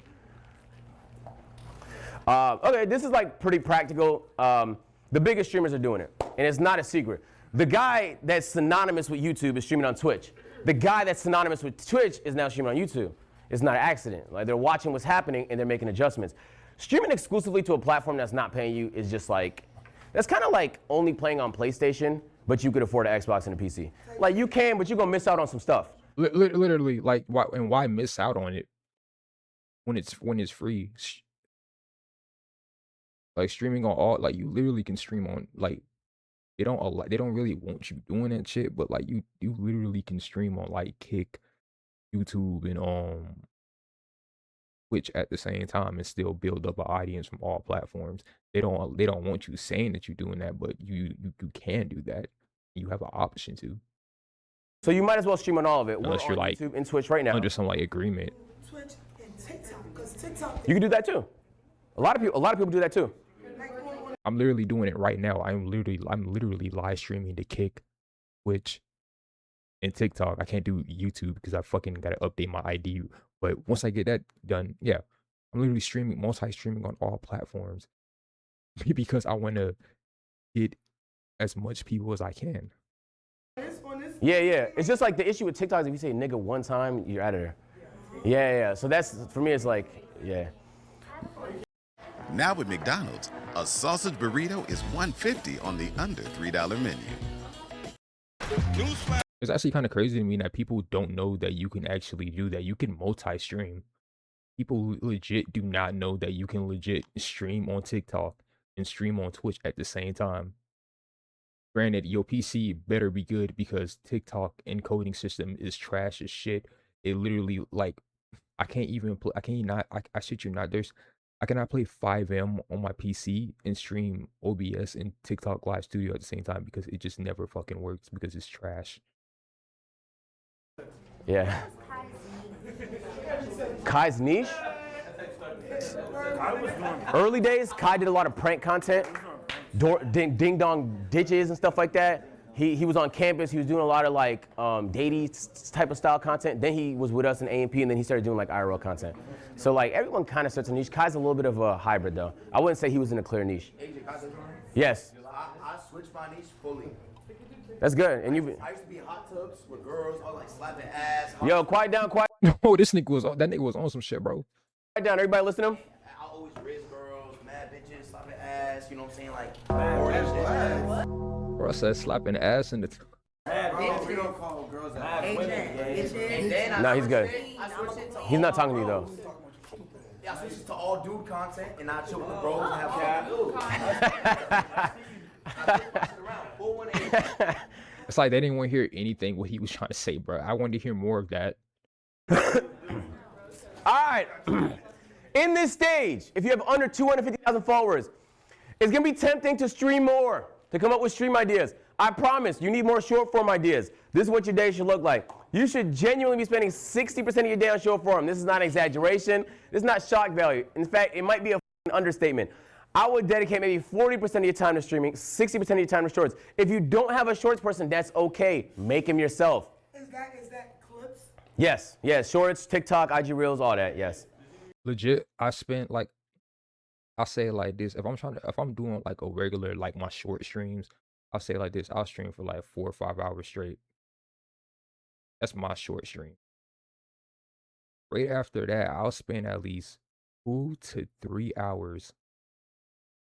Okay, this is like pretty practical. The biggest streamers are doing it, and it's not a secret. The guy that's synonymous with YouTube is streaming on Twitch. The guy that's synonymous with Twitch is now streaming on YouTube. It's not an accident. Like, they're watching what's happening and they're making adjustments. Streaming exclusively to a platform that's not paying you is just like, that's kind of like only playing on PlayStation, but you could afford an Xbox and a PC. Like, you can, but you're gonna miss out on some stuff. Literally, like, why miss out on it when it's free? Like streaming on all, like you literally can stream on, like they don't really want you doing that shit, but like you literally can stream on like Kick, YouTube, and Twitch at the same time and still build up an audience from all platforms. They don't want you saying that you're doing that, but you can do that. You have an option to. So you might as well stream on all of it. Unless We're you're on like YouTube and Twitch right now. under some like agreement. Twitch and TikTok, because TikTok. You can do that too. A lot of people do that too. I'm literally doing it right now. I'm literally live streaming to Kick, Twitch, and TikTok. I can't do YouTube because I fucking gotta update my ID. But once I get that done, yeah, I'm literally multi-streaming on all platforms because I want to get as much people as I can. Yeah. It's just like the issue with TikTok is if you say nigga one time, you're out of there. Yeah. So that's, for me, it's like, yeah. Now with McDonald's, a sausage burrito is $1.50 on the under $3 menu. It's actually kind of crazy to me that people don't know that you can actually do that. You can multi-stream. People legit do not know that you can legit stream on TikTok and stream on Twitch at the same time. Granted, your PC better be good because TikTok encoding system is trash as shit. It literally, like, I can't even play. I shit you not. I cannot play 5M on my PC and stream OBS and TikTok Live Studio at the same time because it just never fucking works because it's trash. Yeah. Kai's niche? Early days, Kai did a lot of prank content, ding dong ditches and stuff like that. He was on campus. He was doing a lot of like datey type of style content. Then he was with us in A&P, and then he started doing like IRL content. So like everyone kind of starts a niche. Kai's a little bit of a hybrid though. I wouldn't say he was in a clear niche. Yes. I switched my niche fully. That's good. And I used to be in hot tubs with girls. I was like slapping ass. Yo, quiet down, quiet. No, that nigga was on some shit, bro. Quiet down, everybody listen to him. I always raise girls, mad bitches, slapping ass. You know what I'm saying? Like, Bro, I said slapping ass in the. We don't call girls out. No, he's good. He's not talking to you though. Yeah, I switched to all dude content, and I chill with the bros and have fun. It's like they didn't want to hear anything what he was trying to say, bro. I wanted to hear more of that. All right. In this stage, if you have under 250,000 followers, it's gonna be tempting to stream more, to come up with stream ideas. I promise, you need more short form ideas. This is what your day should look like. You should genuinely be spending 60% of your day on short form. This is not exaggeration. This is not shock value. In fact, it might be a understatement. I would dedicate maybe 40% of your time to streaming, 60% of your time to shorts. If you don't have a shorts person, that's okay. Make them yourself. Is that clips? Yes, shorts, TikTok, IG Reels, all that, yes. Legit, I spent like, I'll say it like this. If I'm doing like a regular, like my short streams, I'll say it like this. I'll stream for like 4 or 5 hours straight. That's my short stream. Right after that, I'll spend at least 2 to 3 hours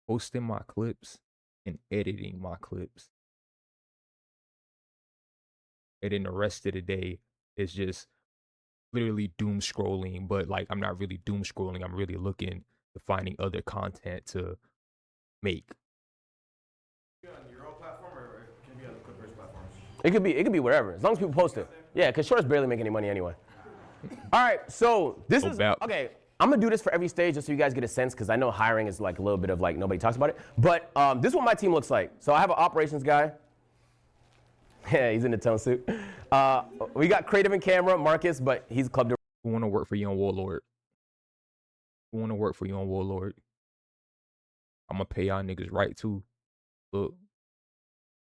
posting my clips and editing my clips. And then the rest of the day is just literally doom scrolling, but like I'm not really doom scrolling. I'm really looking to finding other content to make. On your own platform, or can it be on the Clippers platforms? It could be wherever, as long as people post it. Yeah, because shorts barely make any money anyway. All right, so this is okay. I'm gonna do this for every stage just so you guys get a sense, because I know hiring is like a little bit of like nobody talks about it. But this is what my team looks like. So I have an operations guy. Yeah, he's in the tone suit. We got creative and camera, Marcus, but he's club director. Who want to work for Yungwarlord? Who want to work for Yungwarlord? I'm gonna pay y'all niggas right too. Look,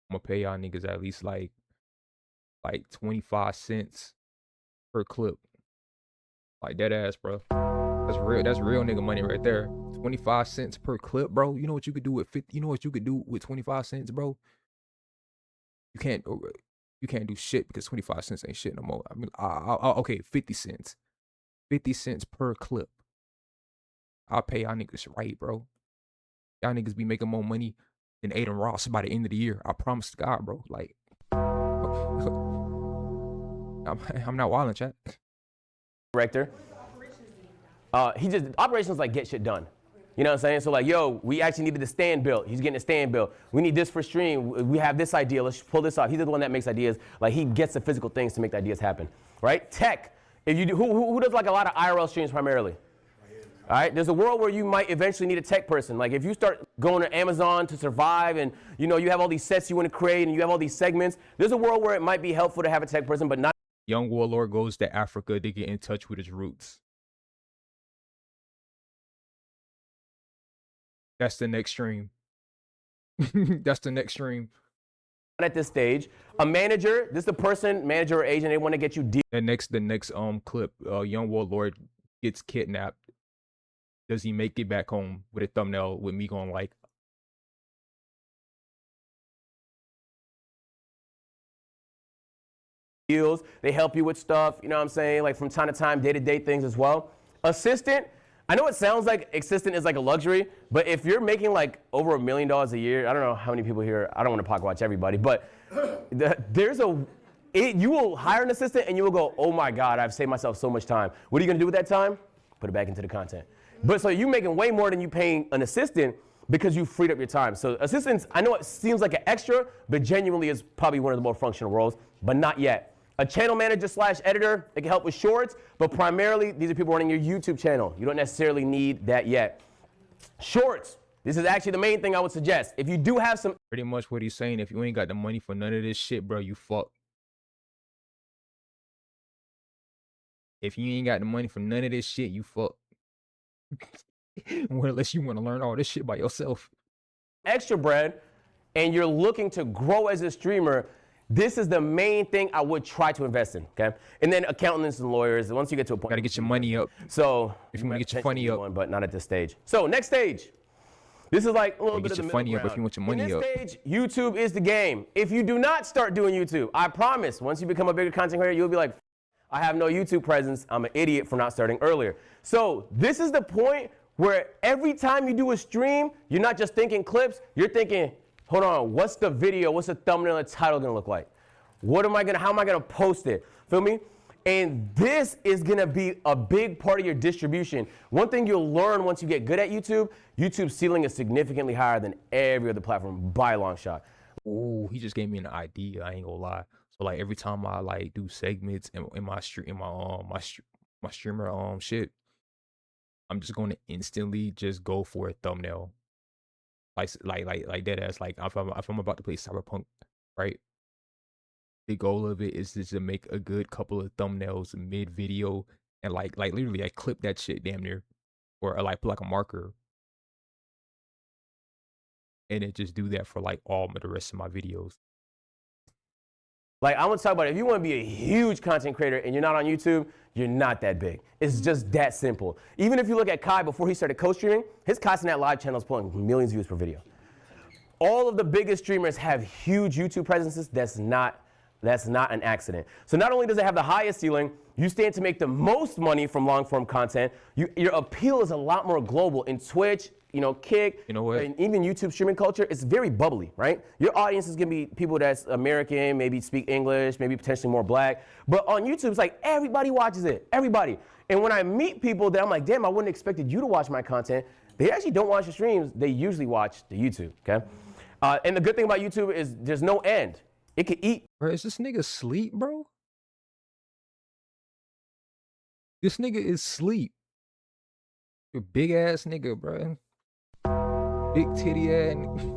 I'm gonna pay y'all niggas at least like 25 cents per clip. Like dead ass, bro. That's real nigga money right there. 25 cents per clip, bro. You know what you could do with 50? You know what you could do with 25 cents, bro? You can't do shit because 25 cents ain't shit no more. I mean, okay, 50 cents. 50 cents per clip. I'll pay y'all niggas right, bro. Y'all niggas be making more money than Aiden Ross by the end of the year. I promise to God, bro. Like, I'm not wilding, chat. Director. He just, operations like get shit done. You know what I'm saying? So like, yo, we actually needed the stand built. He's getting a stand built. We need this for stream. We have this idea. Let's pull this off. He's the one that makes ideas. Like he gets the physical things to make the ideas happen, right? Tech. If you do, who does like a lot of IRL streams primarily? All right. There's a world where you might eventually need a tech person. Like if you start going to Amazon to survive, and you know you have all these sets you want to create, and you have all these segments. There's a world where it might be helpful to have a tech person, but not. Yungwarlord goes to Africa to get in touch with his roots. That's the next stream. That's the next stream. At this stage, a manager, this is the person, manager or agent, they want to get you deep. The next clip, Yungwarlord gets kidnapped. Does he make it back home with a thumbnail with me going like, deals, they help you with stuff, you know what I'm saying, like from time to time, day-to-day things as well. Assistant, I know it sounds like assistant is like a luxury, but if you're making like over $1 million a year, I don't know how many people here, I don't want to pocket watch everybody, but you will hire an assistant and you will go, oh my God, I've saved myself so much time. What are you going to do with that time? Put it back into the content. But so you're making way more than you paying an assistant because you freed up your time. So assistants, I know it seems like an extra, but genuinely is probably one of the more functional roles, but not yet. A channel manager / editor, it can help with shorts, but primarily these are people running your YouTube channel. You don't necessarily need that yet. Shorts, this is actually the main thing I would suggest. If you do have some. Pretty much what he's saying, if you ain't got the money for none of this shit, bro, you fuck. If you ain't got the money for none of this shit, you fuck. Well, unless you want to learn all this shit by yourself. Extra bread, and you're looking to grow as a streamer, this is the main thing I would try to invest in, okay? And then accountants and lawyers, once you get to a point. Gotta get your money up. So, if you want to get your money up. But not at this stage. So, next stage. This is like a little bit of the middle funny ground. up if you want your money up. In this stage, YouTube is the game. If you do not start doing YouTube, I promise, once you become a bigger content creator, you'll be like, I have no YouTube presence. I'm an idiot for not starting earlier. So, this is the point where every time you do a stream, you're not just thinking clips, you're thinking, hold on, what's the video, what's the thumbnail and title gonna look like? How am I gonna post it? Feel me? And this is gonna be a big part of your distribution. One thing you'll learn once you get good at YouTube, YouTube's ceiling is significantly higher than every other platform by a long shot. Ooh, he just gave me an idea, I ain't gonna lie. So like every time I like do segments in my streamer shit, I'm just gonna instantly just go for a thumbnail. Like that ass, like if I'm about to play Cyberpunk, right? The goal of it is just to make a good couple of thumbnails mid video and like literally I clip that shit damn near, or like put like a marker, and then just do that for like all the rest of my videos. Like I want to talk about it. If you want to be a huge content creator and you're not on YouTube, you're not that big. It's just that simple. Even if you look at Kai before he started co-streaming, his Kai Live channel is pulling millions of views per video. All of the biggest streamers have huge YouTube presences. That's not an accident. So not only does it have the highest ceiling, you stand to make the most money from long form content. Your appeal is a lot more global in Twitch, Kick, and even YouTube streaming culture. It's very bubbly, right? Your audience is gonna be people that's American, maybe speak English, maybe potentially more black. But on YouTube, it's like everybody watches it, everybody. And when I meet people that I'm like, damn, I wouldn't have expected you to watch my content, they actually don't watch the streams. They usually watch the YouTube, okay? And the good thing about YouTube is there's no end. It could eat. Bro, is this nigga sleep, bro? This nigga is sleep. You big ass nigga, bro. Big titty ass nigga.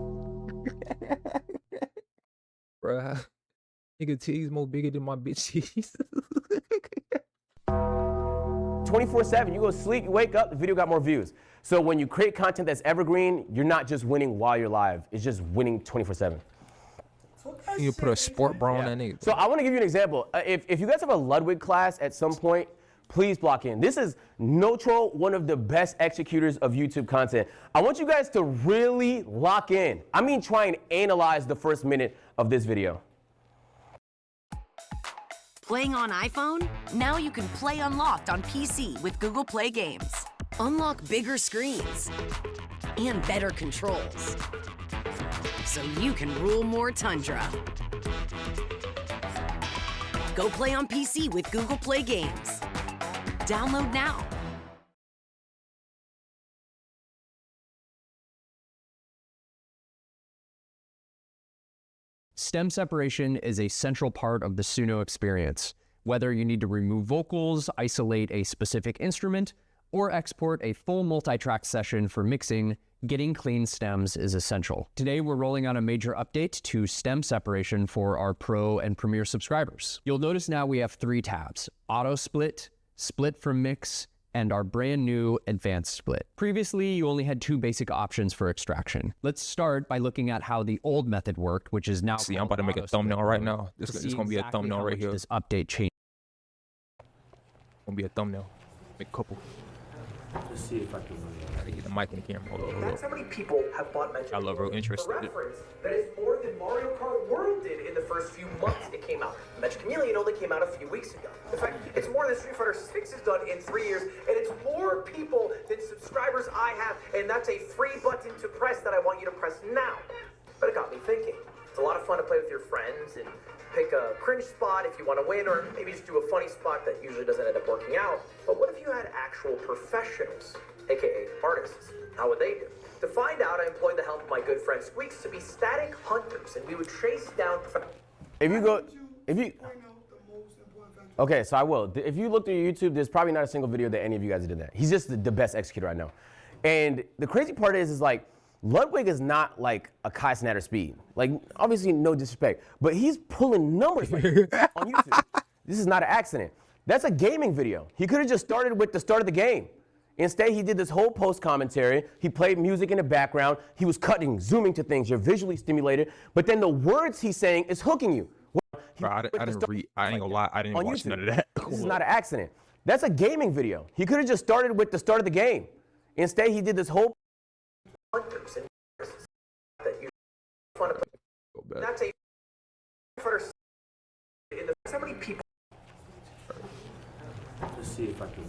Bro, nigga titties more bigger than my bitch titties. 24/7, you go sleep, you wake up, the video got more views. So when you create content that's evergreen, you're not just winning while you're live. It's just winning 24/7. You put a sport bra on that nigga. So I want to give you an example. If you guys have a Ludwig class at some point, please block in. This is no troll, one of the best executors of YouTube content. I want you guys to really lock in. I mean, try and analyze the first minute of this video. Playing on iPhone? Now you can play Unlocked on PC with Google Play Games. Unlock bigger screens and better controls, so you can rule more Tundra. Go play on PC with Google Play Games. Download now. Stem separation is a central part of the Suno experience. Whether you need to remove vocals, isolate a specific instrument, or export a full multi-track session for mixing, getting clean stems is essential. Today, we're rolling out a major update to stem separation for our Pro and Premier subscribers. You'll notice now we have 3 tabs: Auto Split, Split from Mix, and our brand new Advanced Split. Previously, you only had 2 basic options for extraction. Let's start by looking at how the old method worked, which is now See, I'm about to make a thumbnail right now. This is gonna be a thumbnail right here. This update change. Gonna be a thumbnail. Make a couple. Let's see if I can. Gotta get the mic in the camera. Hold on. That's how many people have bought Magic. I love real interest. For reference, that is more than Mario Kart World did in the first few months it came out. Magic Chameleon only came out a few weeks ago. In fact, it's more than Street Fighter 6 has done in 3 years, and it's more people than subscribers I have, and that's a free button to press that I want you to press now. But it got me thinking. It's a lot of fun to play with your friends and pick a cringe spot if you want to win, or maybe just do a funny spot that usually doesn't end up working out. But what if you had actual professionals, aka artists? How would they do? To find out, I employed the help of my good friend Squeaks to be static hunters, and we would trace down. Okay, so I will. If you look through YouTube, there's probably not a single video that any of you guys did that. He's just the best executor I know. And the crazy part is like, Ludwig is not like a Kai Snyder speed. Like, obviously, no disrespect, but he's pulling numbers like on YouTube. This is not an accident. That's a gaming video. He could have just started with the start of the game. Instead, he did this whole post commentary. He played music in the background. He was cutting, zooming to things. You're visually stimulated, but then the words he's saying is hooking you. Bro, I didn't read. I ain't gonna lie. I didn't even watch none of that. This is not an accident. That's a gaming video. He could have just started with the start of the game. Instead, he did this whole. Hunters and that you fun to play. That's a in the so many people. Let's see if I can.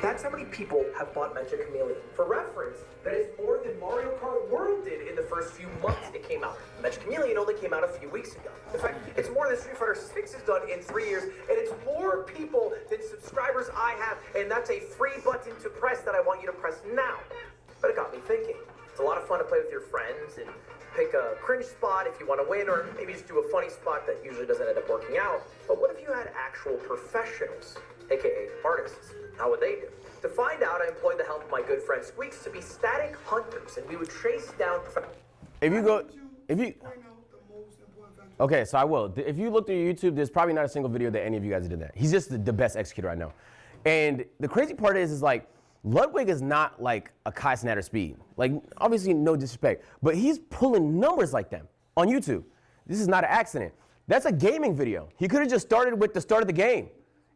That's how many people have bought Magic Chameleon. For reference, that is more than Mario Kart World did in the first few months it came out. Magic Chameleon only came out a few weeks ago. In fact, it's more than Street Fighter 6 has done in 3 years, and it's more people than subscribers I have, and that's a free button to press that I want you to press now. But it got me thinking. It's a lot of fun to play with your friends and pick a cringe spot if you want to win, or maybe just do a funny spot that usually doesn't end up working out. But what if you had actual professionals, aka artists? How would they do? To find out, I employed the help of my good friend Squeaks to be static hunters, and we would trace down. Okay, so I will. If you look through YouTube, there's probably not a single video that any of you guys did that. He's just the best executor I know. And the crazy part is like, Ludwig is not like a Kai Snyder speed. Like, obviously, no disrespect, but he's pulling numbers like them on YouTube. This is not an accident. That's a gaming video. He could have just started with the start of the game.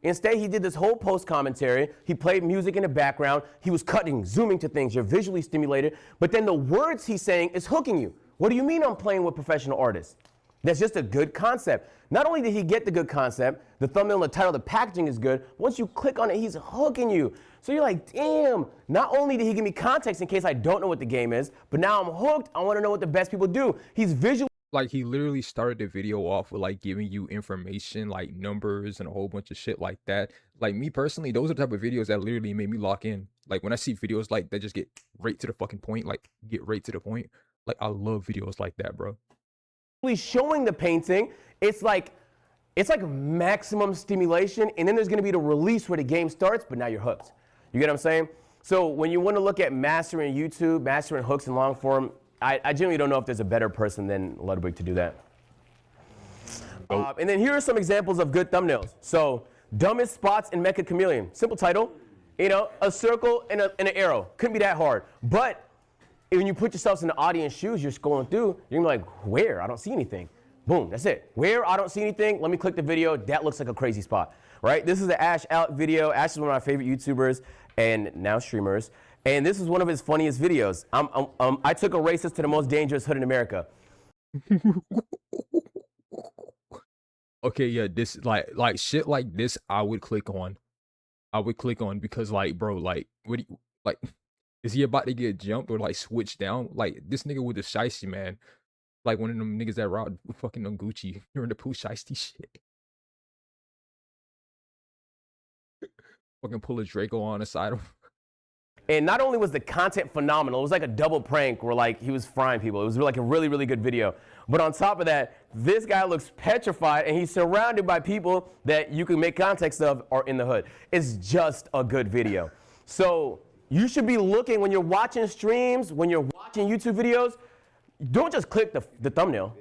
Instead, he did this whole post commentary. He played music in the background. He was cutting, zooming to things. You're visually stimulated, but then the words he's saying is hooking you. What do you mean I'm playing with professional artists? That's just a good concept. Not only did he get the good concept, the thumbnail and the title, the packaging is good. Once you click on it, he's hooking you. So you're like, damn, not only did he give me context in case I don't know what the game is, but now I'm hooked. I want to know what the best people do. He's visual. Like, he literally started the video off with like giving you information, like numbers and a whole bunch of shit like that. Like, me personally, those are the type of videos that literally made me lock in. Like, when I see videos like that just get right to the fucking point, like get right to the point. Like, I love videos like that, bro. Showing the painting, it's like maximum stimulation, and then there's going to be the release where the game starts, but now you're hooked. You get what I'm saying? So when you want to look at mastering YouTube, mastering hooks in long form, I genuinely don't know if there's a better person than Ludwig to do that. And then here are some examples of good thumbnails. So, dumbest spots in Mecha Chameleon. Simple title, you know, a circle and an arrow. Couldn't be that hard. But when you put yourselves in the audience shoes, you're scrolling through, you're gonna be like, where? I don't see anything. Boom, that's it. Where? I don't see anything. Let me click the video. That looks like a crazy spot, right? This is the Ash Out video. Ash is one of my favorite YouTubers and now streamers. And this is one of his funniest videos. I took a racist to the most dangerous hood in America. Okay, yeah, this like shit like this I would click on. I would click on because like, bro, like, what do you, like, is he about to get jumped or like switched down? Like, this nigga with the shiesty, man. Like one of them niggas that robbed fucking on Gucci during the Pooh shiesty shit. Fucking pull a Draco on the side of. And not only was the content phenomenal, it was like a double prank where like he was frying people. It was like a really, really good video. But on top of that, this guy looks petrified and he's surrounded by people that you can make context of are in the hood. It's just a good video. So you should be looking when you're watching streams, when you're watching YouTube videos, don't just click the thumbnail.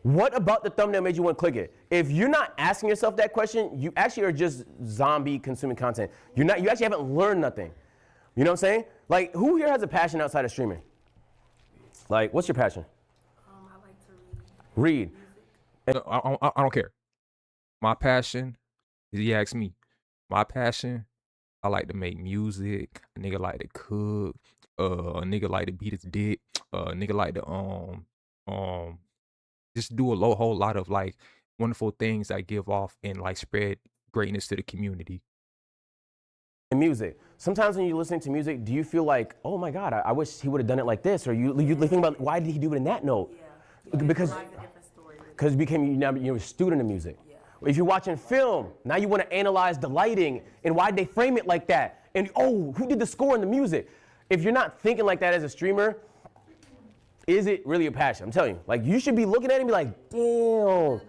What about the thumbnail made you want to click it? If you're not asking yourself that question, you actually are just zombie consuming content. You actually haven't learned nothing. You know what I'm saying? Like, who here has a passion outside of streaming? Like, what's your passion? I like to read. Read. I don't care. My passion, if you ask me, my passion, I like to make music. A nigga like to cook. A nigga like to beat his dick. A nigga like to just do a whole lot of like wonderful things that give off and like spread greatness to the community. Music. Sometimes when you're listening to music, do you feel like, oh my God, I wish he would have done it like this? Or you think about why did he do it in that note? Yeah. Because you became you're a student of music. Yeah. If you're watching film, now you want to analyze the lighting and why did they frame it like that? And oh, who did the score and the music? If you're not thinking like that as a streamer, is it really a passion? I'm telling you, like you should be looking at it and be like, damn,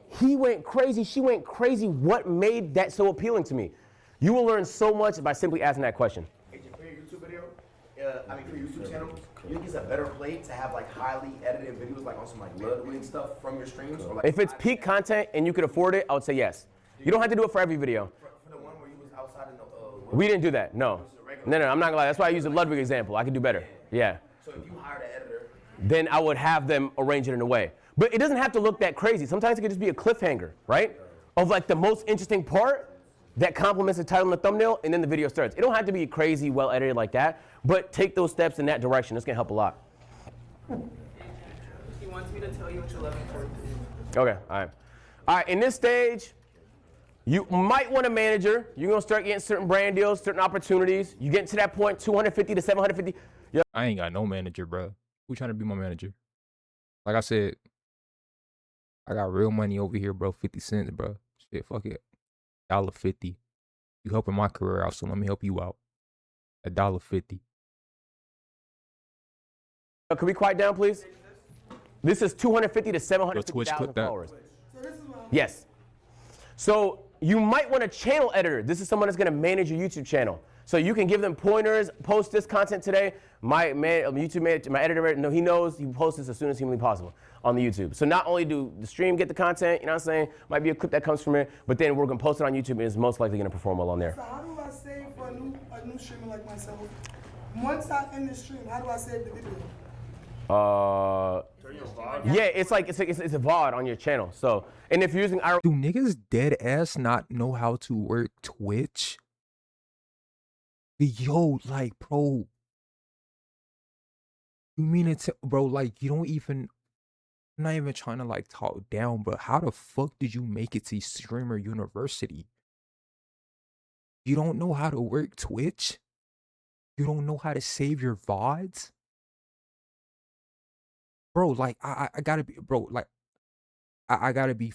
he went crazy, she went crazy. What made that so appealing to me? You will learn so much by simply asking that question. AJ, for your YouTube video, for your YouTube channel, you think it's a better play to have like highly edited videos, like on some like blood-winning stuff from your streams? Or, like, if it's peak content and you could afford it, I would say yes. You don't have to do it for every video. For the one where you was outside in the we didn't do that, no. No, I'm not gonna lie. That's why I use the Ludwig example. I can do better. Yeah. So if you hired an editor, then I would have them arrange it in a way. But it doesn't have to look that crazy. Sometimes it could just be a cliffhanger, right? Of like the most interesting part that complements the title and the thumbnail, and then the video starts. It don't have to be crazy, well edited like that, but take those steps in that direction. It's gonna help a lot. He wants me to tell you it's 11:40. Okay, all right, in this stage, you might want a manager. You're gonna start getting certain brand deals, certain opportunities. You get to that point, 250 to 750. I ain't got no manager, bro. Who trying to be my manager? Like I said, I got real money over here, bro. 50 cents, bro. Shit, fuck it. $1.50. You helping my career out, so let me help you out. $1.50. Can we quiet down, please? This is 250 to 750,000 followers. Yes. So you might want a channel editor. This is someone that's going to manage your YouTube channel. So you can give them pointers. Post this content today. My editor, no, he knows he posts this as soon as humanly possible on the YouTube. So not only do the stream get the content, you know what I'm saying? Might be a clip that comes from it, but then we're gonna post it on YouTube and it's most likely gonna perform well on there. So how do I save for a new streamer like myself? Once I end the stream, how do I save the video? Yeah, it's like it's a VOD on your channel. So, and if you're using our do niggas dead ass not know how to work Twitch? Yo, like, bro, you mean it, bro? Like, you don't even. I'm not even trying to like talk down, but how the fuck did you make it to Streamer University? You don't know how to work Twitch? You don't know how to save your VODs? Bro, like I gotta be, bro, like I gotta be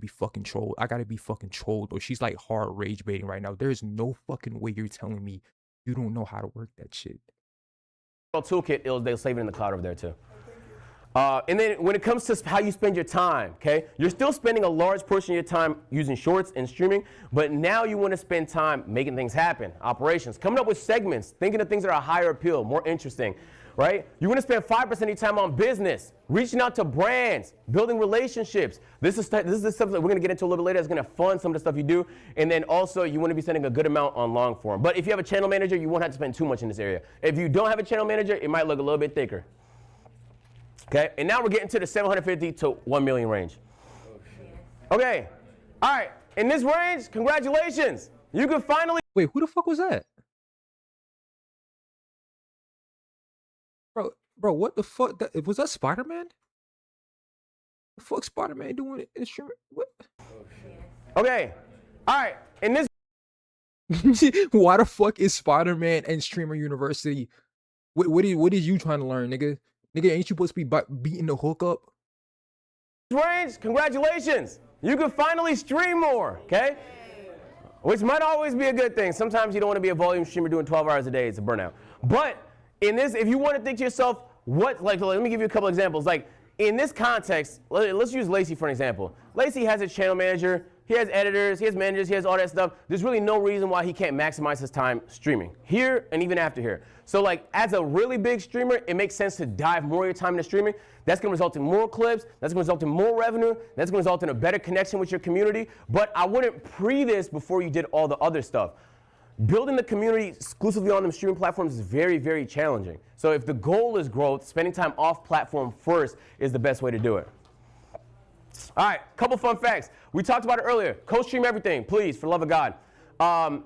fucking trolled. I gotta be fucking trolled, or she's like hard rage baiting right now. There's no fucking way you're telling me you don't know how to work that shit. Toolkit, they'll save it in the cloud over there too. And then when it comes to how you spend your time, okay, you're still spending a large portion of your time using shorts and streaming, but now you want to spend time making things happen, operations, coming up with segments, thinking of things that are higher appeal, more interesting, right? You want to spend 5% of your time on business, reaching out to brands, building relationships. This is stuff that we're going to get into a little bit later. It's going to fund some of the stuff you do. And then also you want to be spending a good amount on long form. But if you have a channel manager, you won't have to spend too much in this area. If you don't have a channel manager, it might look a little bit thicker. Okay, and now we're getting to the 750 to 1 million range. Okay, all right, in this range, congratulations. You can finally. Wait, who the fuck was that? Bro, what the fuck? Was that Spider-Man? The fuck Spider-Man doing in the stream? What? Okay, all right, in this. Why the fuck is Spider-Man and Streamer University? What is you trying to learn, nigga? Nigga, ain't you supposed to be beating the hook up? Range, congratulations. You can finally stream more, okay? which might always be a good thing. Sometimes you don't want to be a volume streamer doing 12 hours a day. It's a burnout. But in this, if you want to think to yourself, let me give you a couple examples. Like in this context, let's use Lacey for an example. Lacey has a channel manager. He has editors, he has managers, he has all that stuff. There's really no reason why he can't maximize his time streaming here and even after here. So like as a really big streamer, it makes sense to dive more of your time into streaming. That's gonna result in more clips, that's gonna result in more revenue, that's gonna result in a better connection with your community. But I wouldn't pre this before you did all the other stuff. Building the community exclusively on them streaming platforms is very, very challenging. So if the goal is growth, spending time off platform first is the best way to do it. All right, couple fun facts. We talked about it earlier. Co-stream everything, please, for the love of God.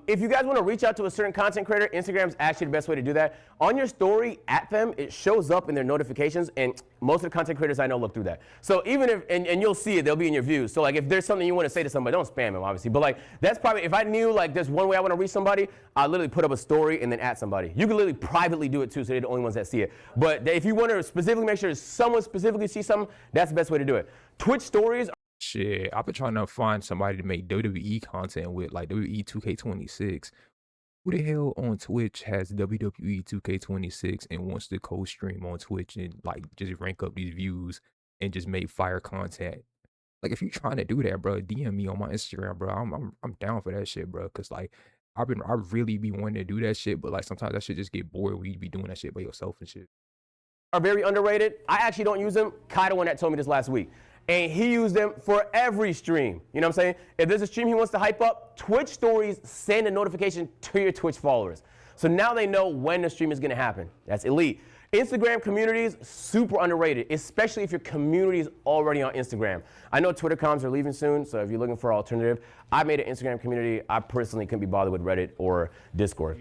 If you guys want to reach out to a certain content creator, Instagram's actually the best way to do that. On your story, at them, it shows up in their notifications, and most of the content creators I know look through that. So even if, and you'll see it, they'll be in your views. So like if there's something you want to say to somebody, don't spam them, obviously. But like that's probably, if I knew like there's one way I want to reach somebody, I'll literally put up a story and then at somebody. You can literally privately do it too, so they're the only ones that see it. But if you want to specifically make sure someone specifically sees something, that's the best way to do it. Twitch stories. Shit, I've been trying to find somebody to make WWE content with, like WWE 2K26. Who the hell on Twitch has WWE 2K26 and wants to co-stream on Twitch and like just rank up these views and just make fire content? Like if you're trying to do that, bro, DM me on my Instagram, bro. I'm down for that shit, bro. Cause like I really be wanting to do that shit, but like sometimes that shit just get bored when you be doing that shit by yourself and shit. Are very underrated. I actually don't use them. Kai, the one that told me this last week. And he used them for every stream. You know what I'm saying? If there's a stream he wants to hype up, Twitch stories send a notification to your Twitch followers. So now they know when the stream is gonna happen. That's elite. Instagram communities, super underrated, especially if your community is already on Instagram. I know Twitter comms are leaving soon, so if you're looking for an alternative, I made an Instagram community. I personally couldn't be bothered with Reddit or Discord.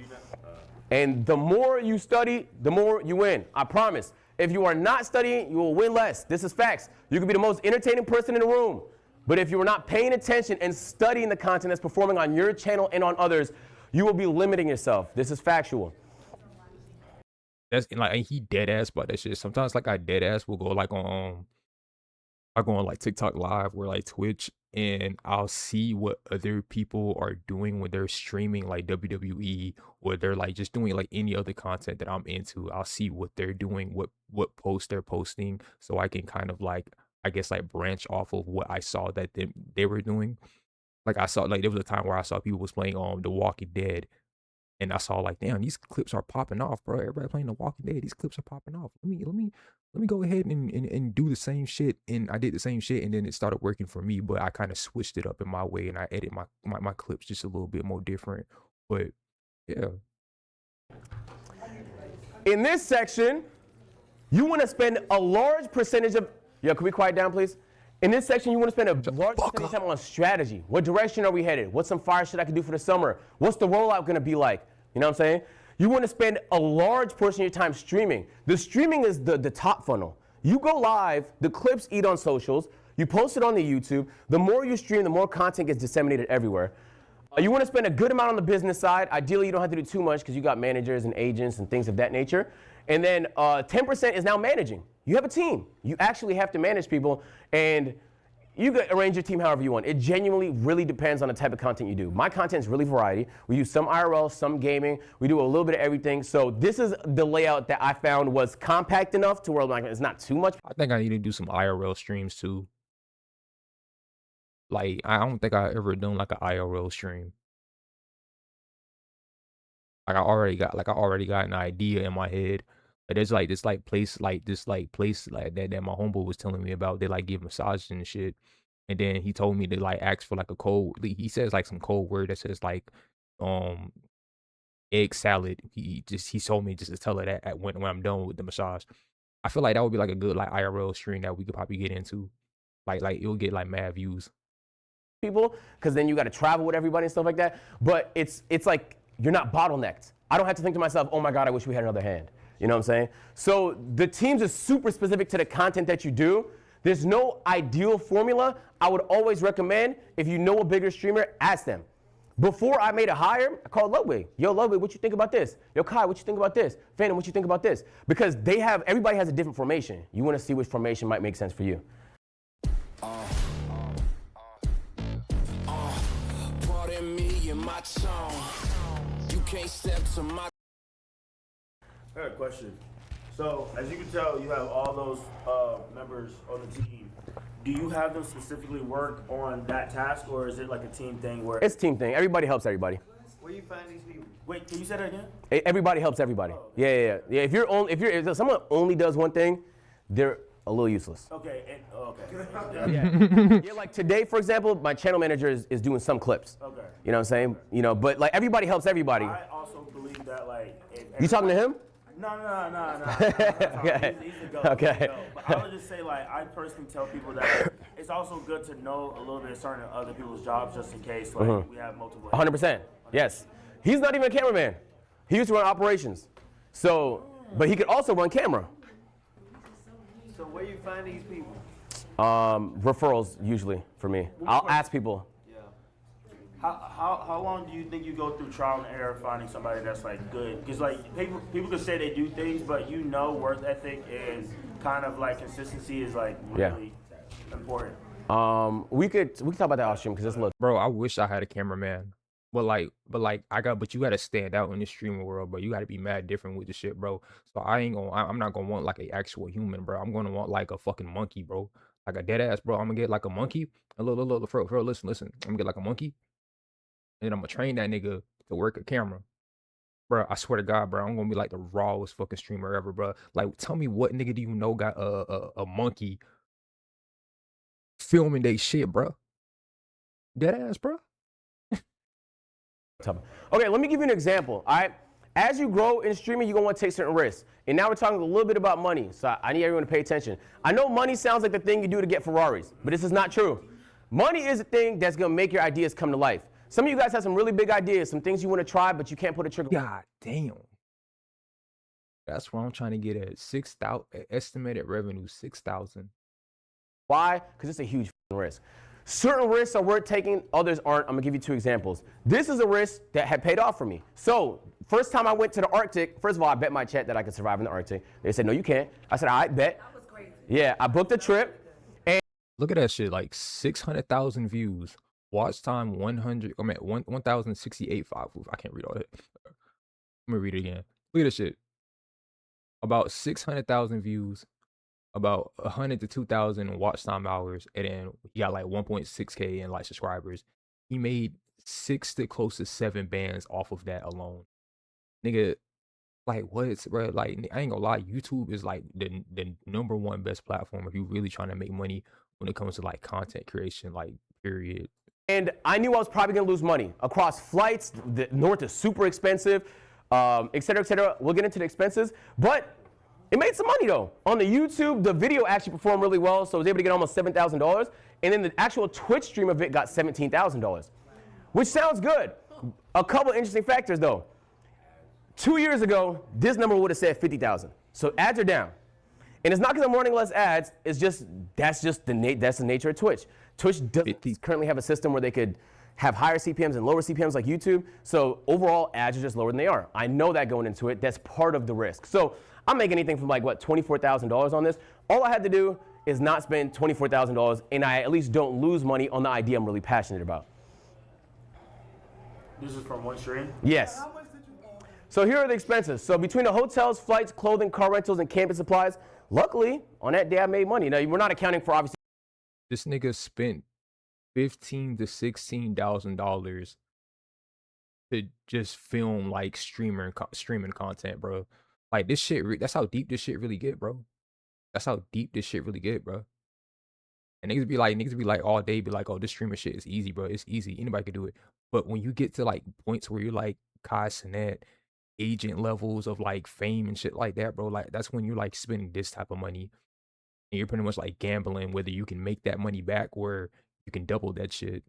And the more you study, the more you win. I promise. If you are not studying, you will win less. This is facts. You can be the most entertaining person in the room, but if you are not paying attention and studying the content that's performing on your channel and on others, you will be limiting yourself. This is factual. That's like he dead ass about that shit. Sometimes like I dead ass will go like on I go on like TikTok live or like Twitch, and I'll see what other people are doing when they're streaming like WWE, or they're like just doing like any other content that I'm into. I'll see what they're doing, what posts they're posting, so I can kind of like, I guess, like branch off of what I saw that they were doing. Like I saw, like there was a time where I saw people was playing The Walking Dead, and I saw like, damn, these clips are popping off, bro. Everybody playing The Walking Dead, these clips are popping off. Let me go ahead and do the same shit. And I did the same shit, and then it started working for me, but I kind of switched it up in my way, and I edit my clips just a little bit more different. But yeah. In this section, you want to spend a large percentage of, yo, can we quiet down, please? In this section, you want to spend a large percentage of time on strategy. What direction are we headed? What's some fire shit I can do for the summer? What's the rollout going to be like? You know what I'm saying? You want to spend a large portion of your time streaming. The streaming is the top funnel. You go live, the clips eat on socials, you post it on the YouTube. The more you stream, the more content gets disseminated everywhere. You want to spend a good amount on the business side. Ideally, you don't have to do too much because you got managers and agents and things of that nature. And then 10% is now managing. You have a team. You actually have to manage people, and you can arrange your team however you want. It genuinely really depends on the type of content you do. My content is really variety. We use some IRL, some gaming. We do a little bit of everything. So this is the layout that I found was compact enough to where like it's not too much. I think I need to do some IRL streams too. Like I don't think I ever done like an IRL stream. Like I already got an idea in my head. But there's like this place like that my homeboy was telling me about. They like give massages and shit. And then he told me to like ask for like a code. He says like some code word that says like egg salad. He told me just to tell her that when I'm done with the massage. I feel like that would be like a good like IRL stream that we could probably get into. Like it'll get like mad views. People, because then you got to travel with everybody and stuff like that. But it's like you're not bottlenecked. I don't have to think to myself, oh my God, I wish we had another hand. You know what I'm saying? So the teams are super specific to the content that you do. There's no ideal formula. I would always recommend, if you know a bigger streamer, ask them. Before I made a hire, I called Ludwig. Yo, Ludwig, what you think about this? Yo, Kai, what you think about this? Phantom, what you think about this? Because everybody has a different formation. You want to see which formation might make sense for you. Pardon me and my tone. You can't step to my. I got a question. So, as you can tell, you have all those members on the team. Do you have them specifically work on that task, or is it like a team thing where... It's a team thing. Everybody helps everybody. Where you find these people? Wait, can you say that again? Everybody helps everybody. Yeah. If someone only does one thing, they're a little useless. Okay, Yeah, like today, for example, my channel manager is doing some clips. Okay. You know what I'm saying? You know, but like everybody helps everybody. I also believe that like... You talking to him? No. Okay. He's the GOAT. Okay. But I would just say, like, I personally tell people that it's also good to know a little bit of certain other people's jobs just in case, like, we have multiple. 100%. Yes. He's not even a cameraman. He used to run operations. So, but he could also run camera. So where you find these people? Referrals usually for me. I'll ask people. How long do you think you go through trial and error finding somebody that's like good? Because like people can say they do things, but you know work ethic and kind of like consistency is like really important. We could talk about that off stream because it's a little. Bro, I wish I had a cameraman. But you gotta stand out in the streaming world, bro. You gotta be mad different with the shit, bro. So I'm not gonna want like an actual human, bro. I'm gonna want like a fucking monkey, bro. Like a dead ass, bro. I'm gonna get like a monkey. Bro, listen. I'm gonna get like a monkey. And then I'm gonna train that nigga to work a camera. Bro, I swear to God, bro, I'm gonna be like the rawest fucking streamer ever, bro. Like, tell me what nigga do you know got a monkey filming they shit, bro? Dead ass, bro. Okay, let me give you an example. All right, as you grow in streaming, you're gonna want to take certain risks. And now we're talking a little bit about money, so I need everyone to pay attention. I know money sounds like the thing you do to get Ferraris, but this is not true. Money is the thing that's gonna make your ideas come to life. Some of you guys have some really big ideas, some things you want to try, but you can't put a trigger. God damn. That's where I'm trying to get at. 6,000 estimated revenue, 6,000. Why? Because it's a huge risk. Certain risks are worth taking, others aren't. I'm gonna give you two examples. This is a risk that had paid off for me. So, first time I went to the Arctic, first of all, I bet my chat that I could survive in the Arctic. They said, no, you can't. I said, all right, bet. That was great. Yeah, I booked a trip. And look at that shit, like 600,000 views. Watch time 1,068. I can't read all that. Let me read it again. Look at this shit. About 600,000 views, about 100 to 2,000 watch time hours, and then he got like 1.6K in like subscribers. He made 6 to close to 7 bands off of that alone. Nigga, like what? Bro, like I ain't gonna lie, YouTube is like the #1 best platform if you really trying to make money when it comes to like content creation, like period. And I knew I was probably gonna lose money across flights. The north is super expensive, et cetera, et cetera. We'll get into the expenses, but it made some money though. On the YouTube, the video actually performed really well, so I was able to get almost $7,000. And then the actual Twitch stream of it got $17,000, which sounds good. A couple interesting factors though. 2 years ago, this number would have said 50,000. So ads are down. And it's not because I'm running less ads, it's just, that's the nature of Twitch. Twitch doesn't currently have a system where they could have higher CPMs and lower CPMs like YouTube. So overall, ads are just lower than they are. I know that going into it, that's part of the risk. So I'm making anything from like, what, $24,000 on this. All I had to do is not spend $24,000 and I at least don't lose money on the idea I'm really passionate about. This is from one stream? Yes. So here are the expenses. So between the hotels, flights, clothing, car rentals, and camping supplies, luckily, on that day I made money. Now, we're not accounting for obviously. This nigga spent $15,000 to $16,000 to just film like streaming content, bro. Like this shit, that's how deep this shit really get, bro. That's how deep this shit really get, bro. And niggas be like all day, be like, oh, this streamer shit is easy, bro. It's easy. Anybody can do it. But when you get to like points where you're like Kai Cenat, agent levels of like fame and shit like that, bro, like that's when you're like spending this type of money. And you're pretty much like gambling whether you can make that money back or you can double that shit.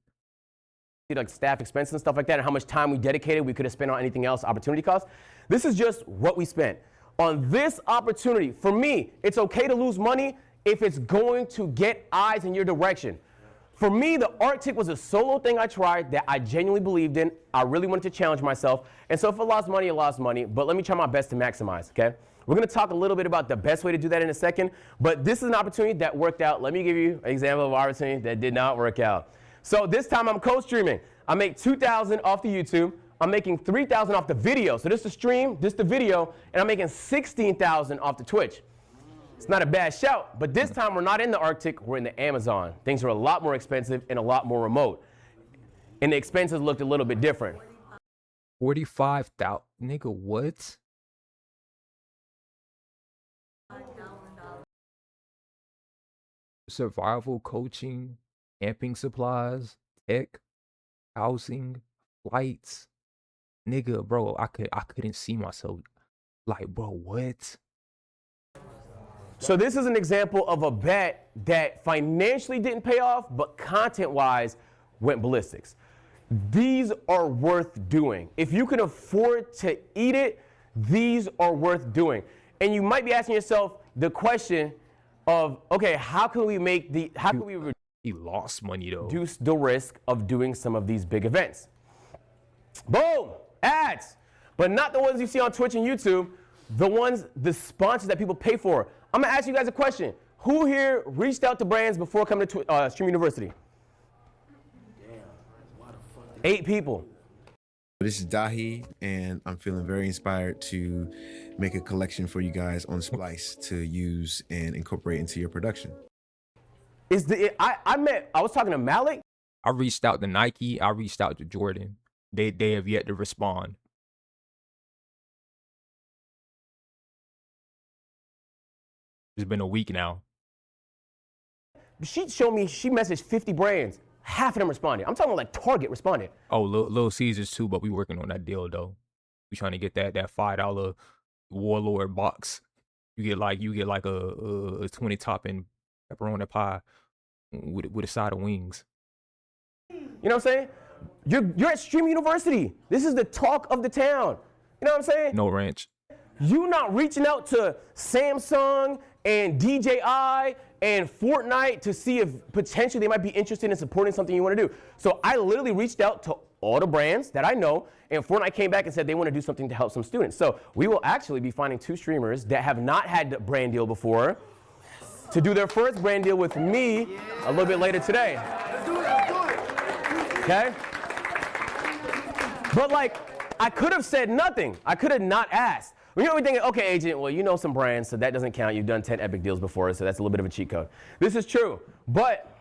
Like staff expenses and stuff like that, and how much time we dedicated, we could have spent on anything else, opportunity costs. This is just what we spent. On this opportunity, for me, it's okay to lose money if it's going to get eyes in your direction. For me, the Arctic was a solo thing I tried that I genuinely believed in. I really wanted to challenge myself. And so if I lost money, I lost money, but let me try my best to maximize, okay? We're gonna talk a little bit about the best way to do that in a second, but this is an opportunity that worked out. Let me give you an example of an opportunity that did not work out. So this time I'm co-streaming. I make 2,000 off the YouTube. I'm making 3,000 off the video. So this is the stream, this is the video, and I'm making 16,000 off the Twitch. It's not a bad shout, but this time we're not in the Arctic, we're in the Amazon. Things are a lot more expensive and a lot more remote. And the expenses looked a little bit different. 45,000, nigga, what? Survival coaching, camping supplies, tech, housing, flights. Nigga, bro, I couldn't see myself. Like, bro, what? So this is an example of a bet that financially didn't pay off, but content-wise went ballistics. These are worth doing. If you can afford to eat it, these are worth doing. And you might be asking yourself the question of, okay, how can we He lost money though. reduce the risk of doing some of these big events? Boom, ads, but not the ones you see on Twitch and YouTube, the sponsors that people pay for. I'm gonna ask you guys a question. Who here reached out to brands before coming to Stream University? 8 people. This is Dahi, and I'm feeling very inspired to make a collection for you guys on Splice to use and incorporate into your production. I was talking to Malik. I reached out to Nike. I reached out to Jordan. They have yet to respond. It's been a week now. She showed me, she messaged 50 brands. Half of them responded. I'm talking like Target responded. Oh, Little Caesars too, but we working on that deal though. We trying to get that $5 Warlord box. You get like a 20 topping pepperoni pie with a side of wings. You know what I'm saying? You're at Stream University. This is the talk of the town. You know what I'm saying? No ranch. You not reaching out to Samsung and DJI and Fortnite to see if potentially they might be interested in supporting something you want to do. So I literally reached out to all the brands that I know, and Fortnite came back and said they want to do something to help some students. So we will actually be finding 2 streamers that have not had a brand deal before to do their first brand deal with me a little bit later today. Okay? But like, I could have said nothing. I could have not asked. You know, we're thinking, okay, agent, well, you know some brands, so that doesn't count. You've done 10 epic deals before, so that's a little bit of a cheat code. This is true, but